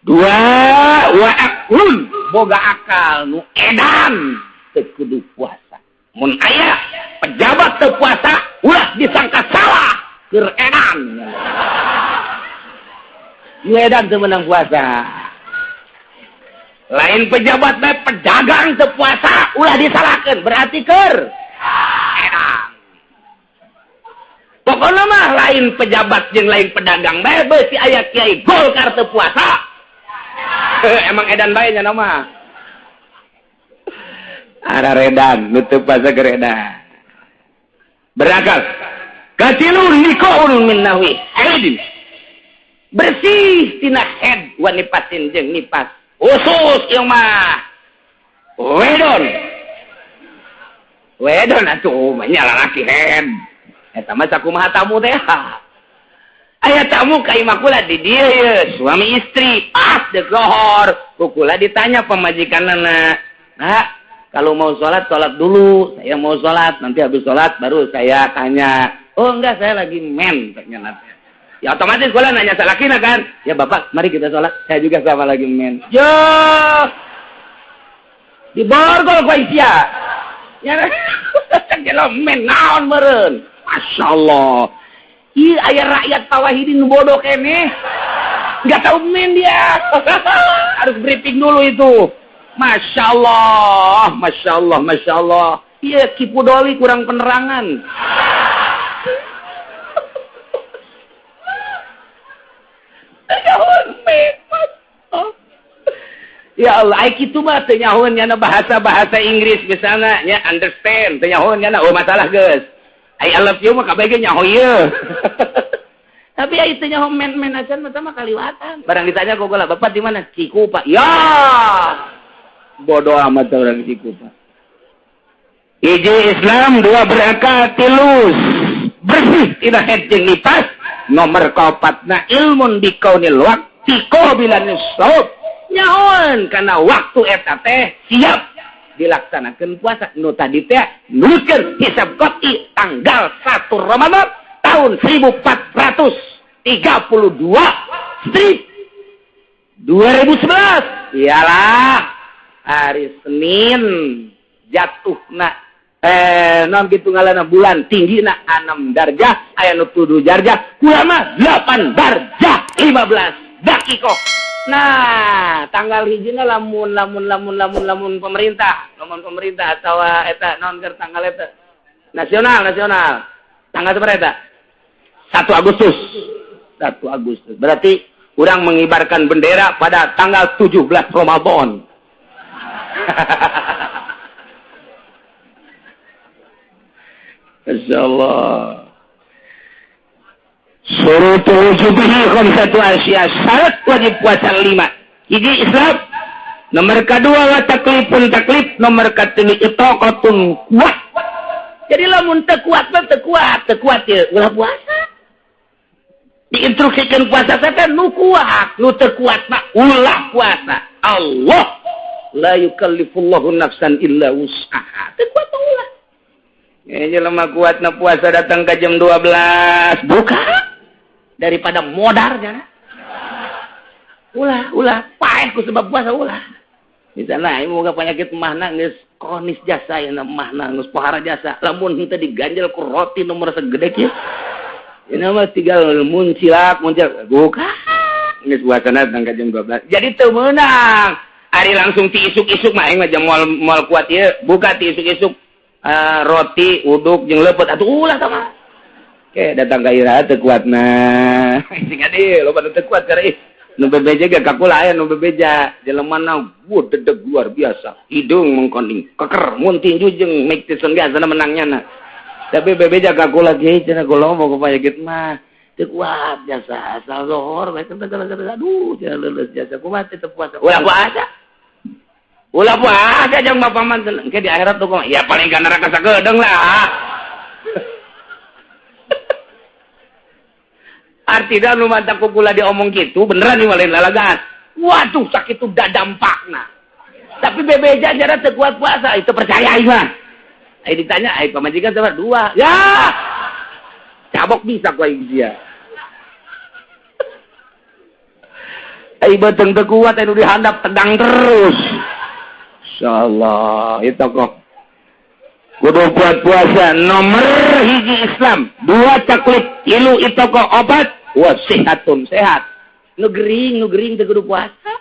2 wa aqlun boga akal nu edan teu kudu puasa. Mun aya pejabat teu puasa ulah disangka salah keur edan. Nu edan teu meunang puasa. Lain pejabat bae pedagang teu puasa ulah disalahkeun berarti keur edan. Pokona mah lain pejabat jeung lain pedagang bae beusi aya kiai Golkar teu puasa. Emang edan bae nya mah. Ada redan, nutup puasa geredan. Berakal. Katilun nikoun min nahwi. Haidin. Bersih tina head wa nipasin jeung nipas. Khusus ieu mah. Wedon atuh mah nya lalaki head. Eta mah sakumaha tamu teh. Aya tamu ka imah kula di dieu ye, suami istri. Dek lohor. Kukula ditanya pemajikanna. Nah, kalau mau sholat dulu. Saya mau sholat, nanti habis sholat baru saya tanya. Oh enggak, saya lagi men. Ya otomatis kula nanya salakina kan. Ya bapak, mari kita sholat. Saya juga sama lagi men. Yo, di borgol kau isya. Ya, kalau men naon meren. Masya Allah. Ih, ayah rakyat Pak Wahidin bodoh kene. Nggak tahu men dia. Harus briefing dulu itu. Masya Allah. Iya, Kipudoli kurang penerangan. Ya Allah, ai kitu mah teu nyahoeun nya bahasa Inggris misalnya nya understand, teu nyahoeun nya oh masalah geus. I love you mah kabeh ge nyaho ieu. Tapi ya itu nyaho men acan mah kaliwatan. Barang ditanya kok lah, Bapak di mana? Ciku, Pak. Ya. bodoh amat orang siku Pak. Hiji Islam, dua berakal, tilus bersih tidak hedjing nipas. Nomor kaopatna ilmun bikaunil waqti qabilan shaub. Nyaon kana waktu eta teh siap dilaksanakan puasa. Nu tadi teh nulikeun hisab qat'i tanggal 1 Ramadan tahun 1432 strip 2011. Iyalah hari Senin jatuhna non gitu ngalana bulan tinggi na 6 darjah aya nu 7 darjah ulama 8 darjah 15 dakikoh. Nah tanggal hijina lamun pemerintah atau eta non keur tanggal eta nasional tanggal berapa eta 1 Agustus berarti urang mengibarkan bendera pada tanggal 17 Ramadan. Insyaallah. Surutul wujubihi khamsatu asya. Syarat wajib puasa 5. Hiji Islam. Nomor kedua wa taklifun taklif. Nomor ketiga itaqatun kuat. Jadi lamun teu kuat ya ulah puasa. Diinstruksikan puasa teh nu kuat, nu teu kuat mah ulah puasa. Allah la yukallifullahu nafsan illa wus'aha. Teu kuat ulah. Jelema kuat na puasa datang ke jam 12 buka daripada modar jana. Ulah paeh ku sebab puasa ulah. Di sana moga penyakit mahna geus kronis jasa ya mahna geus pohara jasa. Lamun henteu diganjel ku roti nomor segede kieu. Ini mah tinggal muncilak buka. Geus puasana datang ke jam 12. Jadi teu meunang. Ari langsung ti isuk-isuk mah aing mah jam moal kuat ieu buka ti isuk-isuk. Roti, uduk, jeung lepet atuh ulah sama. Oke, datang ka ira teu kuatna. Sing adi loba teu kuat kareh. Nu bebeja ge kakula aya nu bebeja. Jelema na dedeg luar biasa. Hidung mengkonding, keker, mun tinju jeung Mike Tyson biasa menangnya na. Tapi bebeja kakula ge cenah kula mau ka payagit mah teu kuat jasa asal zohor bae teu aduh cenah leuleus jasa kumaha teu puasa. Ulah puasa. Ulah puasa jeung bapak manten engke di akhirat tuh kok ya paling ka neraka sageudeng lah. Artinya nu mantap kula diomong gitu beneran nih lain lalagan. Waduh sakit itu dampakna. Tapi bebeja jara teu kuat puasa itu percaya ieu mah. Ai ditanya ai pamajikan sabar 2. Ya. Cabok bisa ku aing dia. Ai beteng teu kuat anu dihandap tegang terus. Insyaallah itu kok kudu buat puasa. Nomor hiji Islam, 2 taklif, 3 itu kok obat wasihatun sehat. Nu gering teu kudu puasa.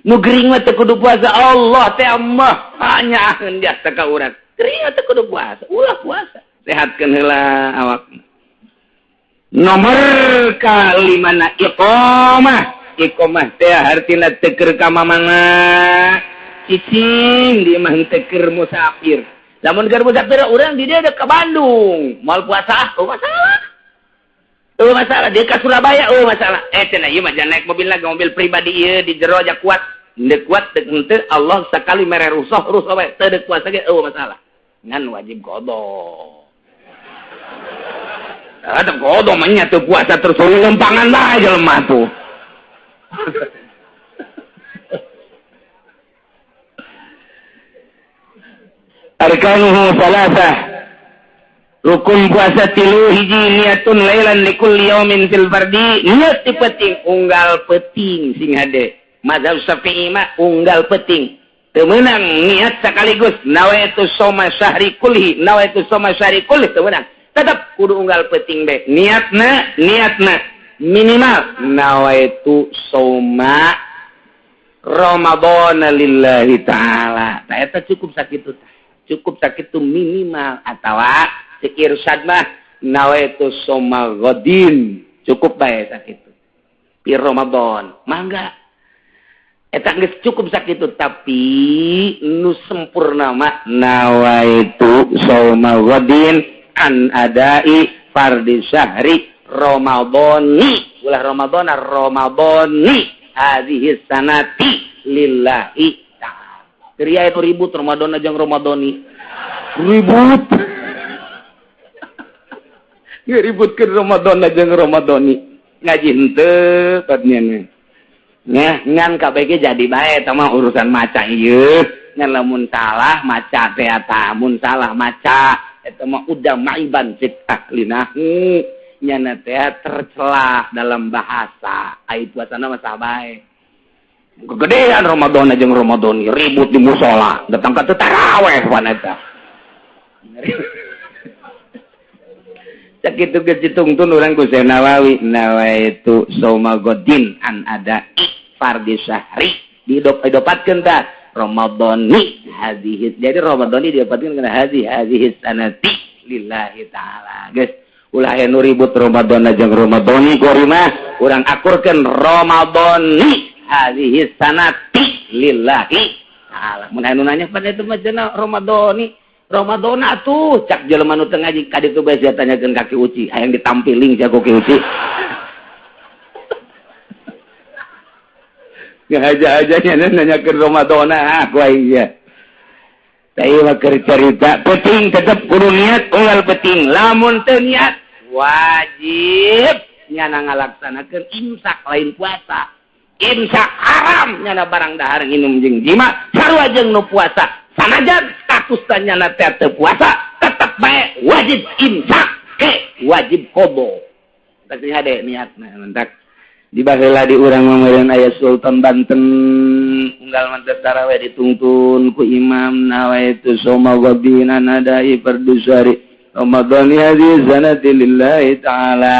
Nu gering mah teu kudu puasa. Allah teh mah hanyaeun jasa ka urang. Gering teu kudu puasa, ulah puasa. Sehatkeun heula awakna. Nomor kalimana iqamah teh artina teu keur ka mamana. Cicing di mah teu keur musafir. Lamun keur musafir urang di dia ke Bandung, moal puasa masalah. Masalah dia ke Surabaya masalah. Cenah ieu mah jangan naik mobil lagi mobil pribadi ieu di jero aja kuat. Deuk kuat deuk henteu Allah sakali mere rusuh bae teu deuk puasa ge masalah. Ngan wajib qada. Ada qada mah nya teu puasa terus lempangan bae jelema tuh. Arkanuhu salasah. Rukun puasa 3 hiji niatun lailan likulli yaumin fil fardi. Niat penting unggal penting sing hade. Mazhab Syafi'i mah unggal penting. Teu meunang niat sekaligus nawaitu shauma syahri kulli, nawaitu shauma syahri kulli teu meunang. Tetep kudu unggal penting bae. Niatna minimal nawaitu shauma Ramadan lillahi ta'ala. Tah eta cukup sakitu tah. Cukup sakitu minimal atawa cek irsyad mah nawaitu shauma ghadin. Cukup bae sakitu. Pi Ramadan. Mangga. Eta geus cukup sakitu tapi nu sempurna mah nawaitu shauma ghadin an adai fardhi syahri Ramadhani. Ulah Ramadhani hadhihi sanati lillahi ta'ala. Teriak itu ribut Ramadan aja Ramadani. Ribut. Ngeributkeun Ramadan aja Ramadani. Ngaji henteu patnya. Nya ngan KBG jadi bae tama urusan maca ieu. Ngan lamun salah maca teh eta, mun salah maca eta mah udah maiban fit aklinahu. Nyana teh tercelah dalam bahasa. Ai puasana mah sabae. Kegedean Ramadan aja Ramadan ribut di musola datang ke taraweh wanita sakitu kecitungtun orang ku Nawawi nawaitu somagodin an ada fardhi syahri didopatkeun tah Ramadhani hadhihi jadi Ramadhani didopatkeun kana hadhihi sanati lillahi taala geus ulah anu ribut Ramadan aja Ramadhani kuari mah urang akurkeun Ramadhani hadhihi sanati lillahi ta'ala. Mun anu nanya pada itu mah cenah Ramadhani. Ramadhana atuh cak jelema nu teu ngaji ka ditu bae sia tanyakeun ka Ki Uci, hayang ditampiling jago Ki Uci. Ya aja nya nanyakeun Ramadhana ku iya. Teu mah keur carita penting tetep kudu niat unggal penting. Lamun teu niat wajib nyana ngalaksanakeun imsak lain puasa. Imsak haram nyana barang dahar nginum jeung jima sarua jeung nu puasa sanajan statusna nyana teh teu puasa tetep bae wajib imsak ke wajib qada tak hade niatna mentak di baheula di urang meureun aya Sultan Banten unggal mantep tarawih ditungtun ku imam nawaitu soma wadina nadai perdusari Ramadhani hadhihi sanati lillahi ta'ala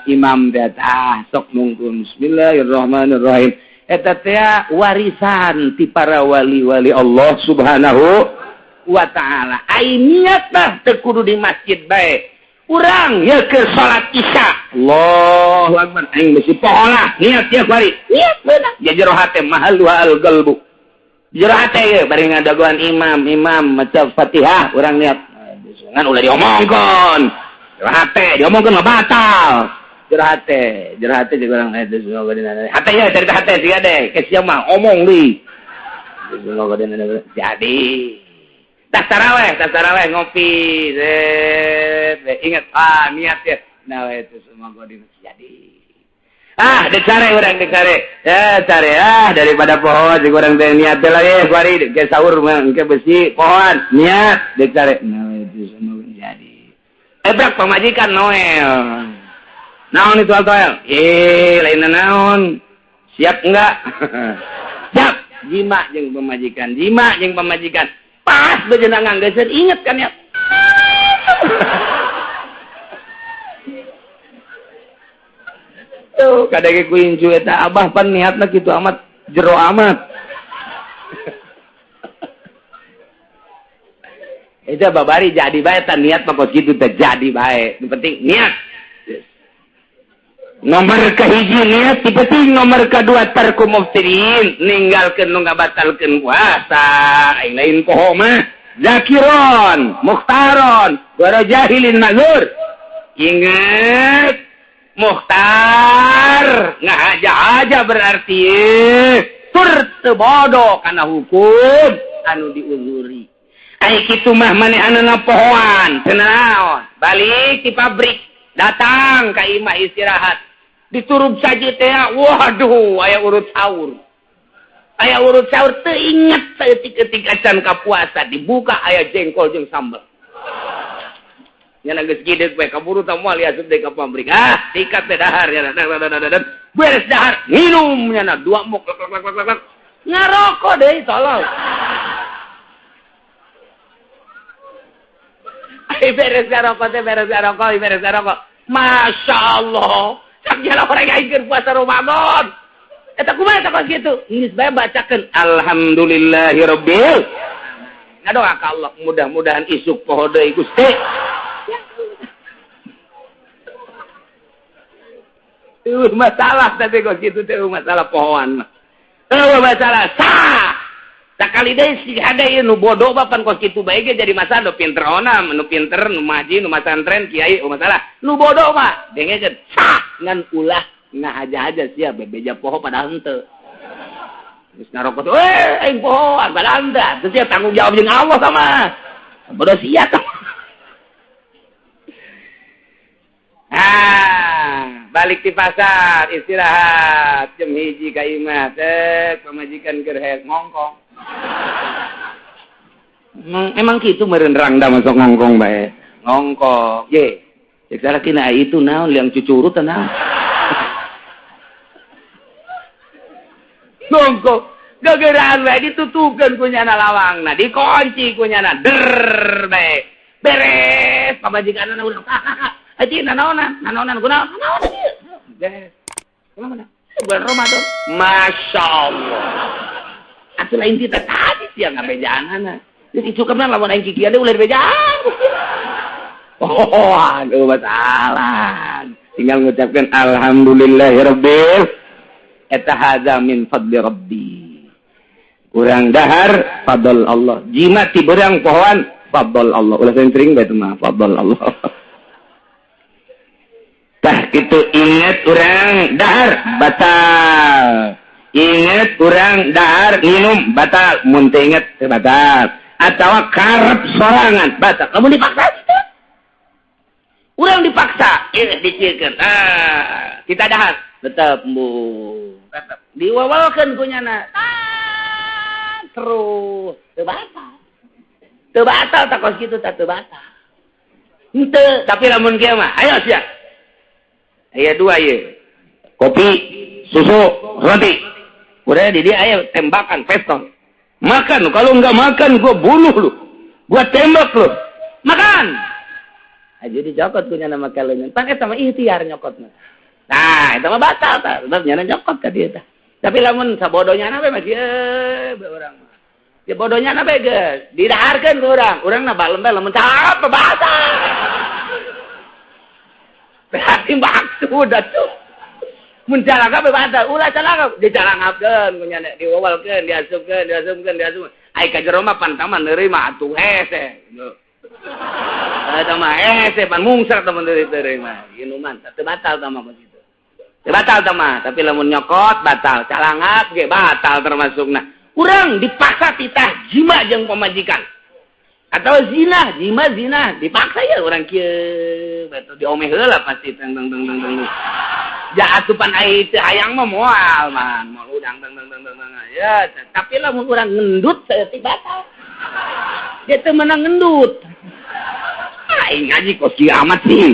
imam datah sok nungkun bismillahirrahmanirrahim eta teh warisan ti para wali-wali Allah subhanahu wa ta'ala ai niat tah teu kudu di masjid bae urang ye keur salat isya Allahu akbar aing bisi pohola niat tiap hari niat beunang ya jero hate mahal al qalbu jero hate ye bari ngadagoan imam maca Fatihah urang niat kan ulah diomongkeun. Jerhate diomongkeun mah batal. Jerhate jeung urang itu semoga dina. Hate ya cerita hate siga deh. Ke sia mah omong deui. Semoga dina jadi. Tas taraweh ngopi. Ingat niat ya. Nah itu semoga dina jadi. Dicare urang cari daripada pohon jeung urang teh niat teh lah bari ke sahur engke besi pohon niat dicare. Ebrak pamajikan Noel. Naon itu Altoel? Lain naon. Siap enggak? Siap. Jima jeung pamajikan. Pas bejeuna nganggeuskeun inget kan ya. Tuh kadage ku incu eta abah pan niatna kitu amat jero amat. Eta babari jadi bae tan niat mah kitu teh jadi bae. Yang penting niat. Nomor kahiji niat, penting nomor kedua tarku muftirin, ninggalkeun nu ngabatalkeun puasa. Lain poho mah zakiron, mukhtaron, wa jahilin mazur. Ingat mukhtar ngahaja-haja berarti tur teu bodoh kana hukum anu diuzuri. Ai kitu mah manehanna pohoan, teu naon. Balik ti pabrik, datang ka imah istirahat. Diturup saji teh, waduh, aya urut sahur teu inget saeutik-eutik acan ka puasa, dibuka aya jengkol jeung sambal. Nya geus gideg we kaburu tah moal asup deui ka pabrik. Sikat teh dahar nya beres dahar, minum nya 2 muk. Ngarokok deui tolong. Beres rokok. Masya Allah. Sakjana orang yang ingin puasa Ramadan. Eta kumaha eta kitu? Geus bae bacakeun alhamdulillahirabbil. Ngadoa ka Allah mudah-mudahan isuk poho deui Gusti. Masalah tapi kok kitu teh masalah pohoan mah. Masalah sah. Sakali deui si hade nu bodoh bapan kos kitu bae ge jadi masalah nu pinter onam, nu pinter, nu maji, nu masantren, kiai masalah. Nu bodoh mah dengekeun sah ngan ulah ngahaja-haja sia bebeja poho padahal henteu. Terus ngarokot, aing pohoan balanda. Terus ya tanggung jawab jeung Allah sama. Bodoh sia tah. Balik di pasar, istirahat, jam hiji ka imah, pamajikan keur heek ngongkong. Emang kitu meureun rangda masuk ngongkong bae. Ngongkong. Ye. Cek salah kina itu naon liang cucurut naon. Ngongkong. Gageraan bae ditutupkeun ku nyana lawangna, dikunci ku nyana. Der bae. Beres pamajikanna urang. Haji nanaonan kunaon? Nanaonan ieu. Beres. Kumaha? Bulan Ramadan. Masyaallah. Atuh lain kita tadi siang ngabejaanana. Jadi cukupna lamun aing kikieu ulah bejaan. Oh, aduh masalah. Tinggal ngucapkan alhamdulillahirabbil eta hadza min fadli rabbi. Urang dahar fadl Allah. Jimat ti beurang pohon fadl Allah. Ulah sering bae teh mah fadl Allah. Tah kitu inget urang dahar batal. Inget urang dahar minum batal. Mun teu inget teu batal. Atawa karep sorangan batal. Kamu dipaksa teh. Urang dipaksa, diciekeun. Kita dahar tetep bu. Tetep diwawalkeun ku nyana. Terus teu batal. Teu batal tak kos kitu teu batal. Henteu, tapi lamun kieu mah ayo sia. Aya dua ieu. Kopi, susu, roti. Udah di dia aya tembakan pistol. Makan, kalau enggak makan gua bunuh lu. Gua tembak lu. Makan. Aja dicokot punya nama kalian. Pakai sama ikhtiar nyokotna. Nah, itu mah batal tah. Sebab nyana nyokot ka dieu tah. Tapi lamun sabodonya na we mah dieu urang mah. Dia bodohnya na we geus. Didaharkeun ku urang. Urang na balem teh lamun cakap batal. Berarti maksud atuh. Mun calaka be batal, ulah calaka dicalangakeun ku nyana diwawalkeun, diasupkeun. Ai ka jero mah pantaman neureuy atuh hese. Eta mah hese pan mungsar temen deui mah. Ieu mah teu batal tah mah kitu. Teu batal tah mah, tapi lamun nyokot batal, calangap ge batal termasukna. Urang dipaksa titah jima jeung pamajikan. Atau zina, zina dipaksa ya urang kieu. Betul diomeh heula pasti teng. Ja atupan ai teu hayang mah moal man, moal udang teng. Ya, tapi lamun urang ngendut saeutik batal. Dia teu menang ngendut. Aing ngaji kos kieu amat sih.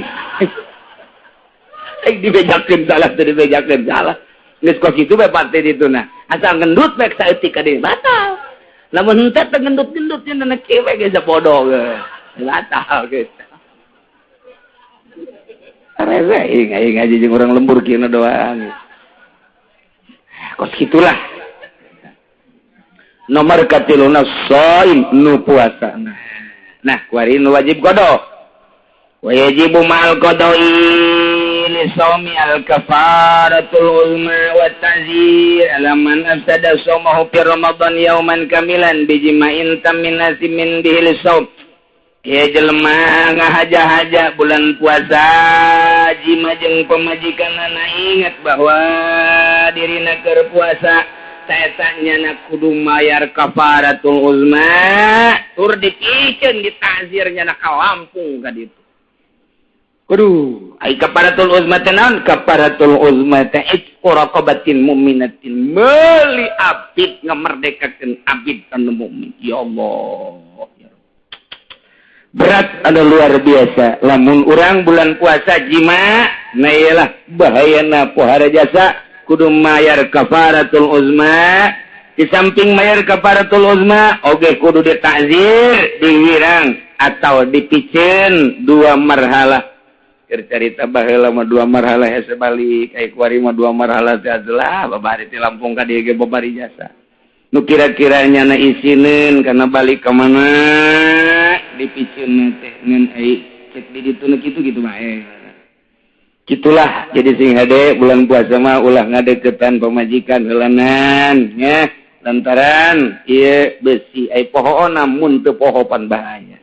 Aing dibejakeun salah teu dibejakeun salah. Geus kos kitu bae pate dituna. Asal ngendut bae saeutik ka dieu batal. Lamun henteu teu ngendut-ngendut cenah kieu we geus bodoh geus. Batal geus. Rese aing ngaji jeung urang lembur kieu doang. Kos kitulah. Nomor katiluna shaim nu puasa. Nah, kuari nu wajib qada. Wa yajibu ma'al qada'i li shaumi al-kafaratul uzma wa ta'zir ala man afsada shaumahu fi ramadan yauman kamilan bi jima'in taminasi min bihil shaum. Ya jelema ngahaja-haja bulan puasa jima jeung pamajikanna ingat bahwa dirina keur puasa taetanya na kudu mayar kafaratul uzma tur dipikeun ditazirnya na ka Lampung ka ditu. Kudu ai kafaratul uzma teh naon? Kafaratul uzma teh itqu raqabatin mu'minatin, meuli abid ngamerdekakeun abid anu mukmin. Ya Allah. Berat ada luar biasa. Lamun urang bulan puasa jima, nah iyalah bahayana pohara jasa kudu mayar kafaratul uzma. Di samping mayar kafaratul uzma, oge kudu ditakzir, diwirang atau dipicen dua marhalah. Cerita baheula mah dua marhalah hese balik, ai kuari mah dua marhalah teh adalah babari ti Lampung ka dieu ge babari jasa. Nu kira-kiranya na isinin karena balik ke mana dipicen teh ngan ai cek di ditu kitu gitu mah gitulah. Jadi sing hade bulan puasa mah ulah ngadeukeutan pamajikan heulanan nya lantaran ieu besi ai pohoona mun teu pohopan bahaya.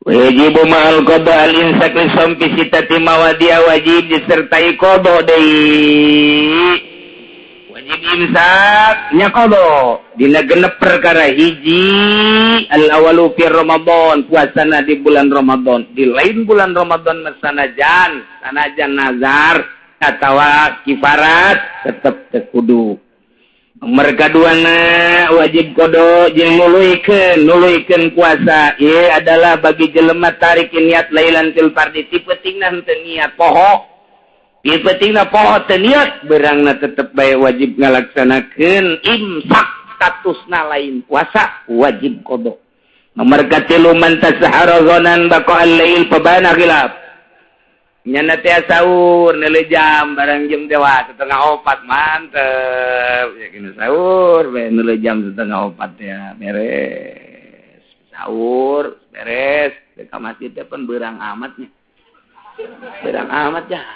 Wajibu ma'al qada al-insak li sampi sitati mawadi'a, wajib disertai qada deui. wajib imsak nya qada dina genep perkara hiji al-awalu fi Ramadan puasana di bulan Ramadan di lain bulan Ramadan sanajan nazar atawa kifarat tetep teu kudu. Nomor kaduana wajib qada jeung nuluykeun puasa ieu adalah bagi jelema tarik niat lailatul fardhi ti pentingna henteu niat poho. Ieu pentingna poho teu niat beurangna tetep bae wajib ngalaksanakeun imsak statusna lain puasa wajib qada. Nomor katilu man tasahara ghanan baqa'al lail fabana khilaf. Nyana teh sahur neuleuh jam barang jam dewa 3:30 mantep ya kena sahur we neuleuh jam 3:30 ya beres sahur beres ka masjid teh pun beurang amatnya beurang amat ya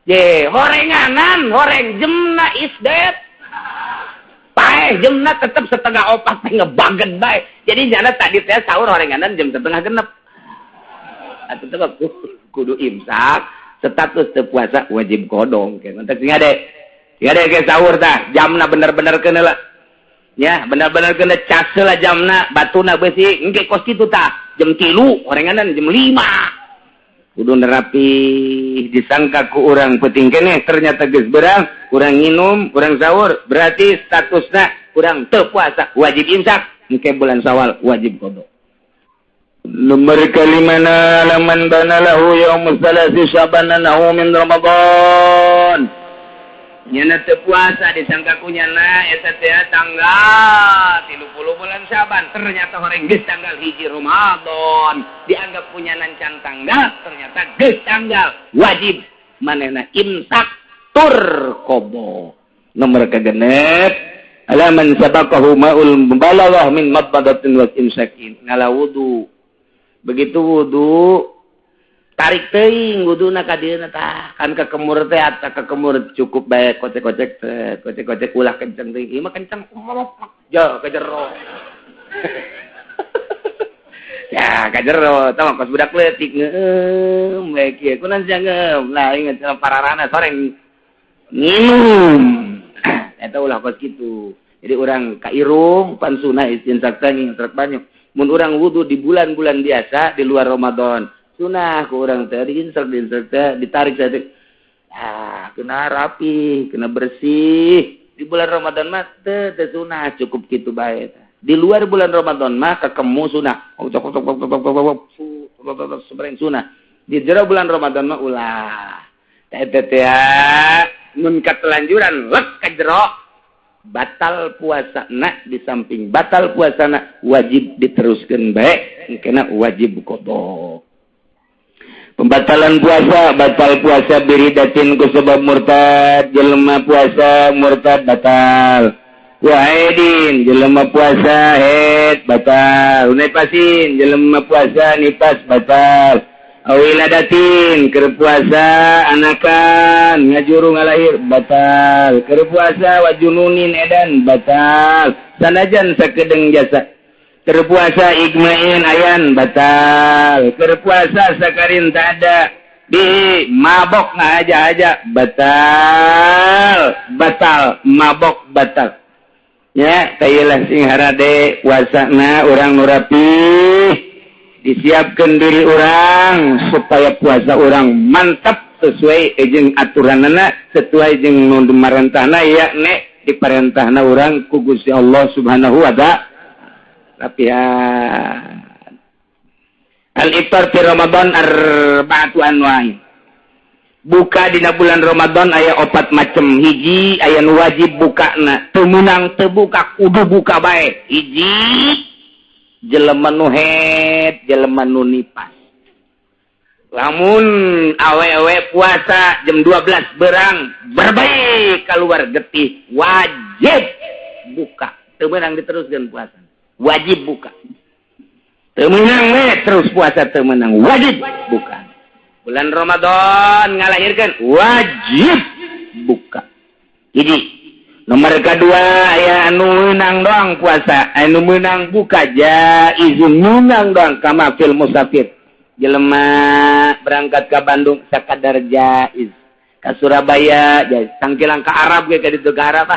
je horenganan horeng jemna is dead paeh jemna tetep 3:30 teh ngebaget bae jadi nyana tadi teh sahur horenganan jam 3:30 atuh teh kudu imsak status teu puasa wajib kodong ke mantep ngade ke sahur tah jamna bener-bener keuna ya bener-bener keuna cas lah jamna batuna beusi engke kos kitu tah jam 3 horenganan jam 5 kudu nerapi disangka ku urang penting keneh ternyata geus beurang urang nginum urang sahur berarti statusna urang teu puasa wajib imsak engke bulan Syawal wajib kodong. Nomor kalimana laman bana lahu yaumul salasi syabanahu min Ramadan. Nyana teu puasa disangka kunyana eta teh tanggal 30 bulan Syaban ternyata horeng geus tanggal 1 Ramadan dianggap kunyana can tanggal ternyata geus tanggal wajib manehna imsak tur qada. Nomor kagenep alaman sabaqahu ma'ul mubalaghah min madmadatin wa imsakin ngala wudu. Begitu wudu tarik teuing wuduna ka dieu tah kan ka kemur teh ata ka kemur cukup bae kocek ulah kenceng teuing ieu mah kenceng jo ka jero ya ka jero tah kos budak leutik ngeueum we kieu kunaon sia ngeueum lah inget pararana soreng nginum eta ulah kos kitu jadi urang ka irung pan sunah istinsak teh ngintrak banyu. Mun urang wudu di bulan-bulan biasa di luar Ramadan sunah ku urang teh diinsert teh ditarik teh kena rapi kena bersih di bulan Ramadan mah teh sunah cukup kitu bae di luar bulan Ramadan mah kakemu sunah sebarang sunah di jero bulan Ramadan mah ulah teh mun katelanjuran lek ka jero batal puasana di samping batal puasana wajib diteruskeun bae engkena wajib qada. Pembatalan puasa batal puasa biridatin ku sebab murtad jelema puasa murtad batal wa aidin jelema puasa haid batal unipasin jelema puasa nifas batal awiladatin keur puasa anakan ngajuru ngalahir batal keur puasa wajununin edan batal sanajan sakedeung jasa keur puasa igmain ayan batal keur puasa sakarin tak ada di mabok ngaja-aja batal mabok batal ya tayeulah sing harade puasana urang nu rapih disiapkan diri orang supaya puasa orang mantap sesuai jeung aturanana sesuai jeung nu dimarentahna yakni diparentahna orang ku Gusti Allah Subhanahu wa ta'ala. Rapihan al-iftar fi Ramadan arba'atu anwa'in. Buka dina bulan Ramadan aya 4 macem. Hiji aya nu wajib bukana, teu meunang teu buka kudu buka bae. Hiji jelema nu haid, jelema nu nifas. Lamun awe-awe puasa jam 12 berang berbaik keluar getih wajib buka. Teu meunang diteruskeun puasa. Wajib buka. Teu meunang we terus puasa teu meunang wajib buka. Bulan Ramadan ngalahirkeun wajib buka. Jadi nomor kedua aya anu meunang doang puasa, anu meunang buka jaizun meunang doang kama fil musafir. Jelema berangkat ke Bandung sakadar jaiz. ka Surabaya sangkilang ka Arab ge ka ditu ka Arab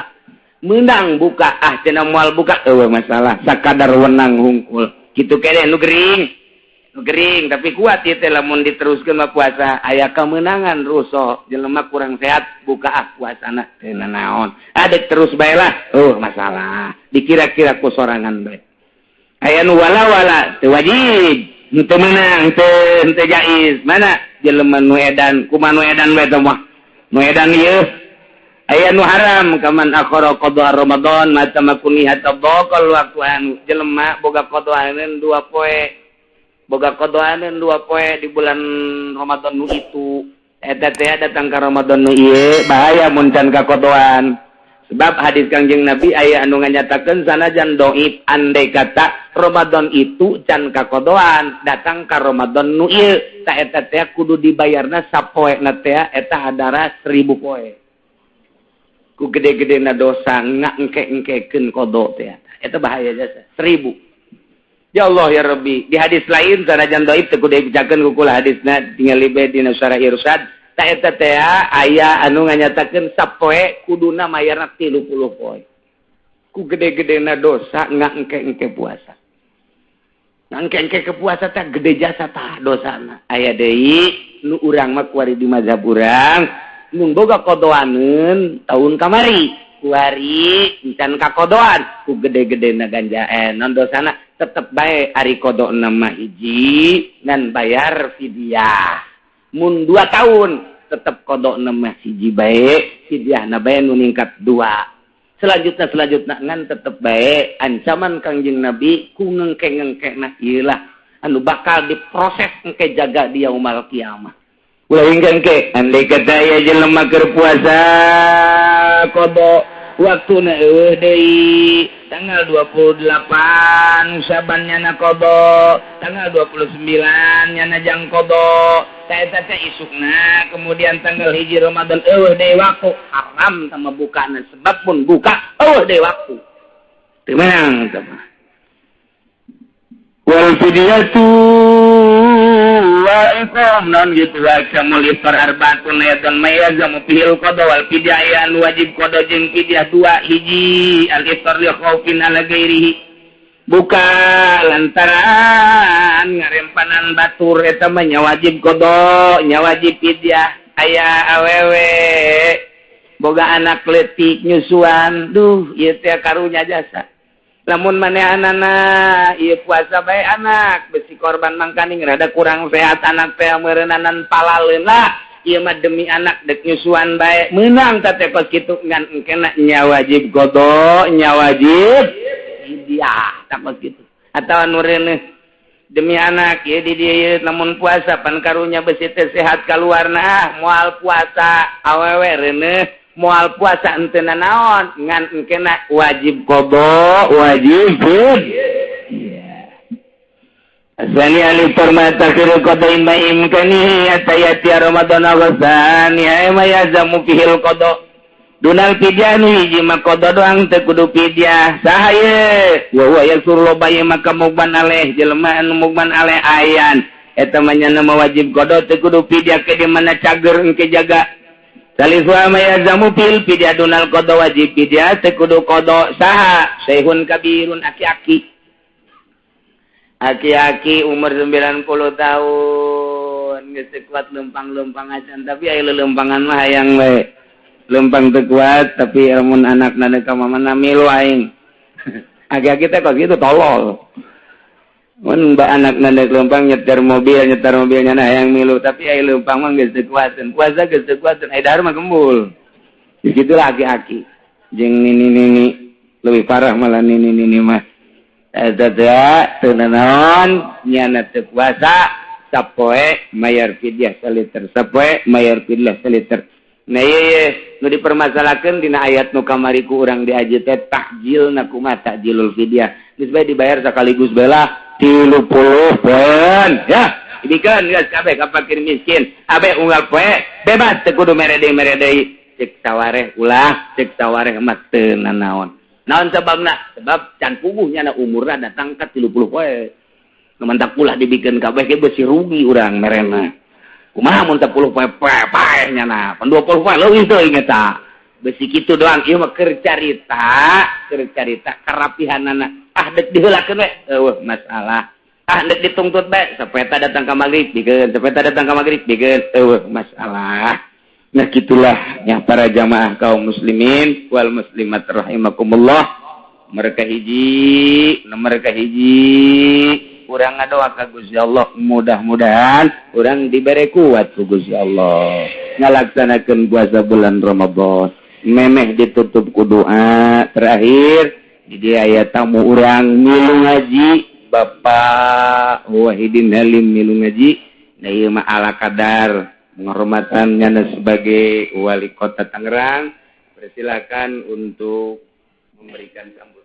menang buka cenah moal buka eueuh masalah sakadar wenang hungkul kitu kene nu gering tapi kuat ieu teh lamun diteruskeun mah puasa aya kemenangan rusuh jelema kurang sehat buka puasana teu naon adek terus bae lah masalah dikira-kira ku sorangan bae aya nu wala teu wajib teu meunang teu jaiz mana jelema nu edan kumaha nu edan bae teh mah nu edan ieu aya nu haram kaman akhara qada Ramadan mata makuni hatta baqal waktu anu jelema boga qadaaneun 2 poe boga qadaaneun 2 poe di bulan Ramadan nu itu eta teh datang ka Ramadan nu ieu bahaya mun can ka qadaan sebab hadis Kangjeng Nabi aya anu nganyatakeun sanajan dhaif andai kata Ramadan itu can ka qadaan datang ka Ramadan nu ieu ta eta teh kudu dibayarna sapoena teh eta hadara 1000 poe ku gede-gedena dosa ngengke-engkekeun qada teh eta bahaya jasa 1000 ya Allah ya Rabbi di hadis lain sanajan dhaif teu kudu dibacakeun ku kula hadisna tingali bae dina syarah irsyad ta eta teh aya anu nganyatakeun sapoe kuduna mayarna 30 poe ku gede-gedena dosa ngengke-engke puasa ngengke-engke ke puasa teh gede jasa tah dosana aya deui nu urang mah kuari di mazhab urang mun boga qadaaneun taun kamari kuari encan ka qadaan ku gede-gedena ganjaen non dosana tetep bae ari qadaana mah hiji ngan bayar fidyah mun 2 tahun tetep qadaana mah hiji bae fidyahna bae nu ningkat 2 selanjutnya ngan tetep bae ancaman Kangjeng Nabi ku ngengke-ngengkena ieu lah anu bakal diproses engke jaga di yaumul kiamah ulah engke andai kata aya jelema keur puasa qada waktuna eueuh deui tanggal 28 Saban nyana qada tanggal 29 nyana jang qada ta eta teh isukna kemudian tanggal 1 Ramadan eueuh deui waktu haram sama bukana sebab pun buka eueuh deui waktu teu meunang teh mah wal fidyatu wa iqam non gitu wa kamul iftar arbaatun ayatan mayazamu fil qada wal fidyah wajib qada jeung fidyah 2 hiji al iftar li khaufin ala ghairihi buka lantaran ngarempanan batur eta mah nya wajib qada nya wajib fidyah aya awewe boga anak leutik nyusuan duh ieu teh karunya jasa lamun manehanana ieu puasa bae anak besi korban mangkaning rada kurang sehat anak teh meureunanan palaleun lah ieu mah demi anak dek nyusuan bae meunang teh kos kitu ngan engkena nya wajib qada nya wajib fidyah tak kos kitu atawa nu reuneuh demi anak ieu di dieu lamun puasa pan karunya besi teh sehat kaluarna moal puasa awewe reuneuh moal puasa ente naon ngan engkena wajib qada wajib fidyah asani ali permata kira qada imaim kani atayati Ramadan awasani ay mayazamu fihil qada dunal fidyah nu hiji mah qada doang teu kudu fidyah saha ye wa yasurlu bayi maka mugban aleh jelema anu mugban aleh ayan eta mah nya wajib qada teu kudu fidyah ke di mana cager engke jaga Saliswa mayazamu fil fidyah dunal qada wajib fidyah teu kudu qada saha sayhun kabirun aki-aki umur 90 tahun geus teu kuat leumpang-leumpang acan tapi aya leumpangan mah hayang we leumpang teu kuat tapi lamun anakna deuk ka mamana milu aing aki-aki teh kos kitu tolol mun mbak anak nandek lempang nyetir mobilnya nah yang milu tapi ai lempang mah geus teu kuateun puasa geus teu kuateun ai dahar mah gembul begitulah aki-aki jeung nini lebih parah malah nini mah eta teu naon nyana teu puasa sapoe mayar fidyah saliter sapoe mayar fidyah saliter nah ieu nu dipermasalahkeun dina ayat nu kamari ku urang diaji teh takjilna kumaha takjilul fidyah geus bae dibayar sakaligus belah 30 poin ya dibikeun geus kabeh ka fakir miskin abe unggal poe bebas teu kudu merede cek sawareh ulah cek sawareh mah teu nanaon naon sababna sebab can puguhnya na umurna datang ka 30 poe nu mantak ulah dibikeun kabeh ge beusi rugi urang merena kumaha mun 10 poe nya na 20 poe leuwih teuing eta besi kitu doang ieu mah keur carita karapihanana dek diheulakeun we eueuh masalah dek dituntut bae sapeta datang ka magrib dikeun eueuh masalah. Nah gitulah ya para jamaah kaum muslimin wal muslimat rahimakumullah. Mereka hiji urang ngadoa ka Gusti Allah mudah-mudahan urang dibere kuat ku Gusti Allah ngalaksanakeun puasa bulan Ramadan. Memeh ditutup ku doa terakhir di dia aya tamu urang milu ngaji Bapak Wahidin Halim milu ngaji da ieu mah ala kadar penghormatannya sebagai wali kota Tangerang. Persilakan untuk memberikan sambutan.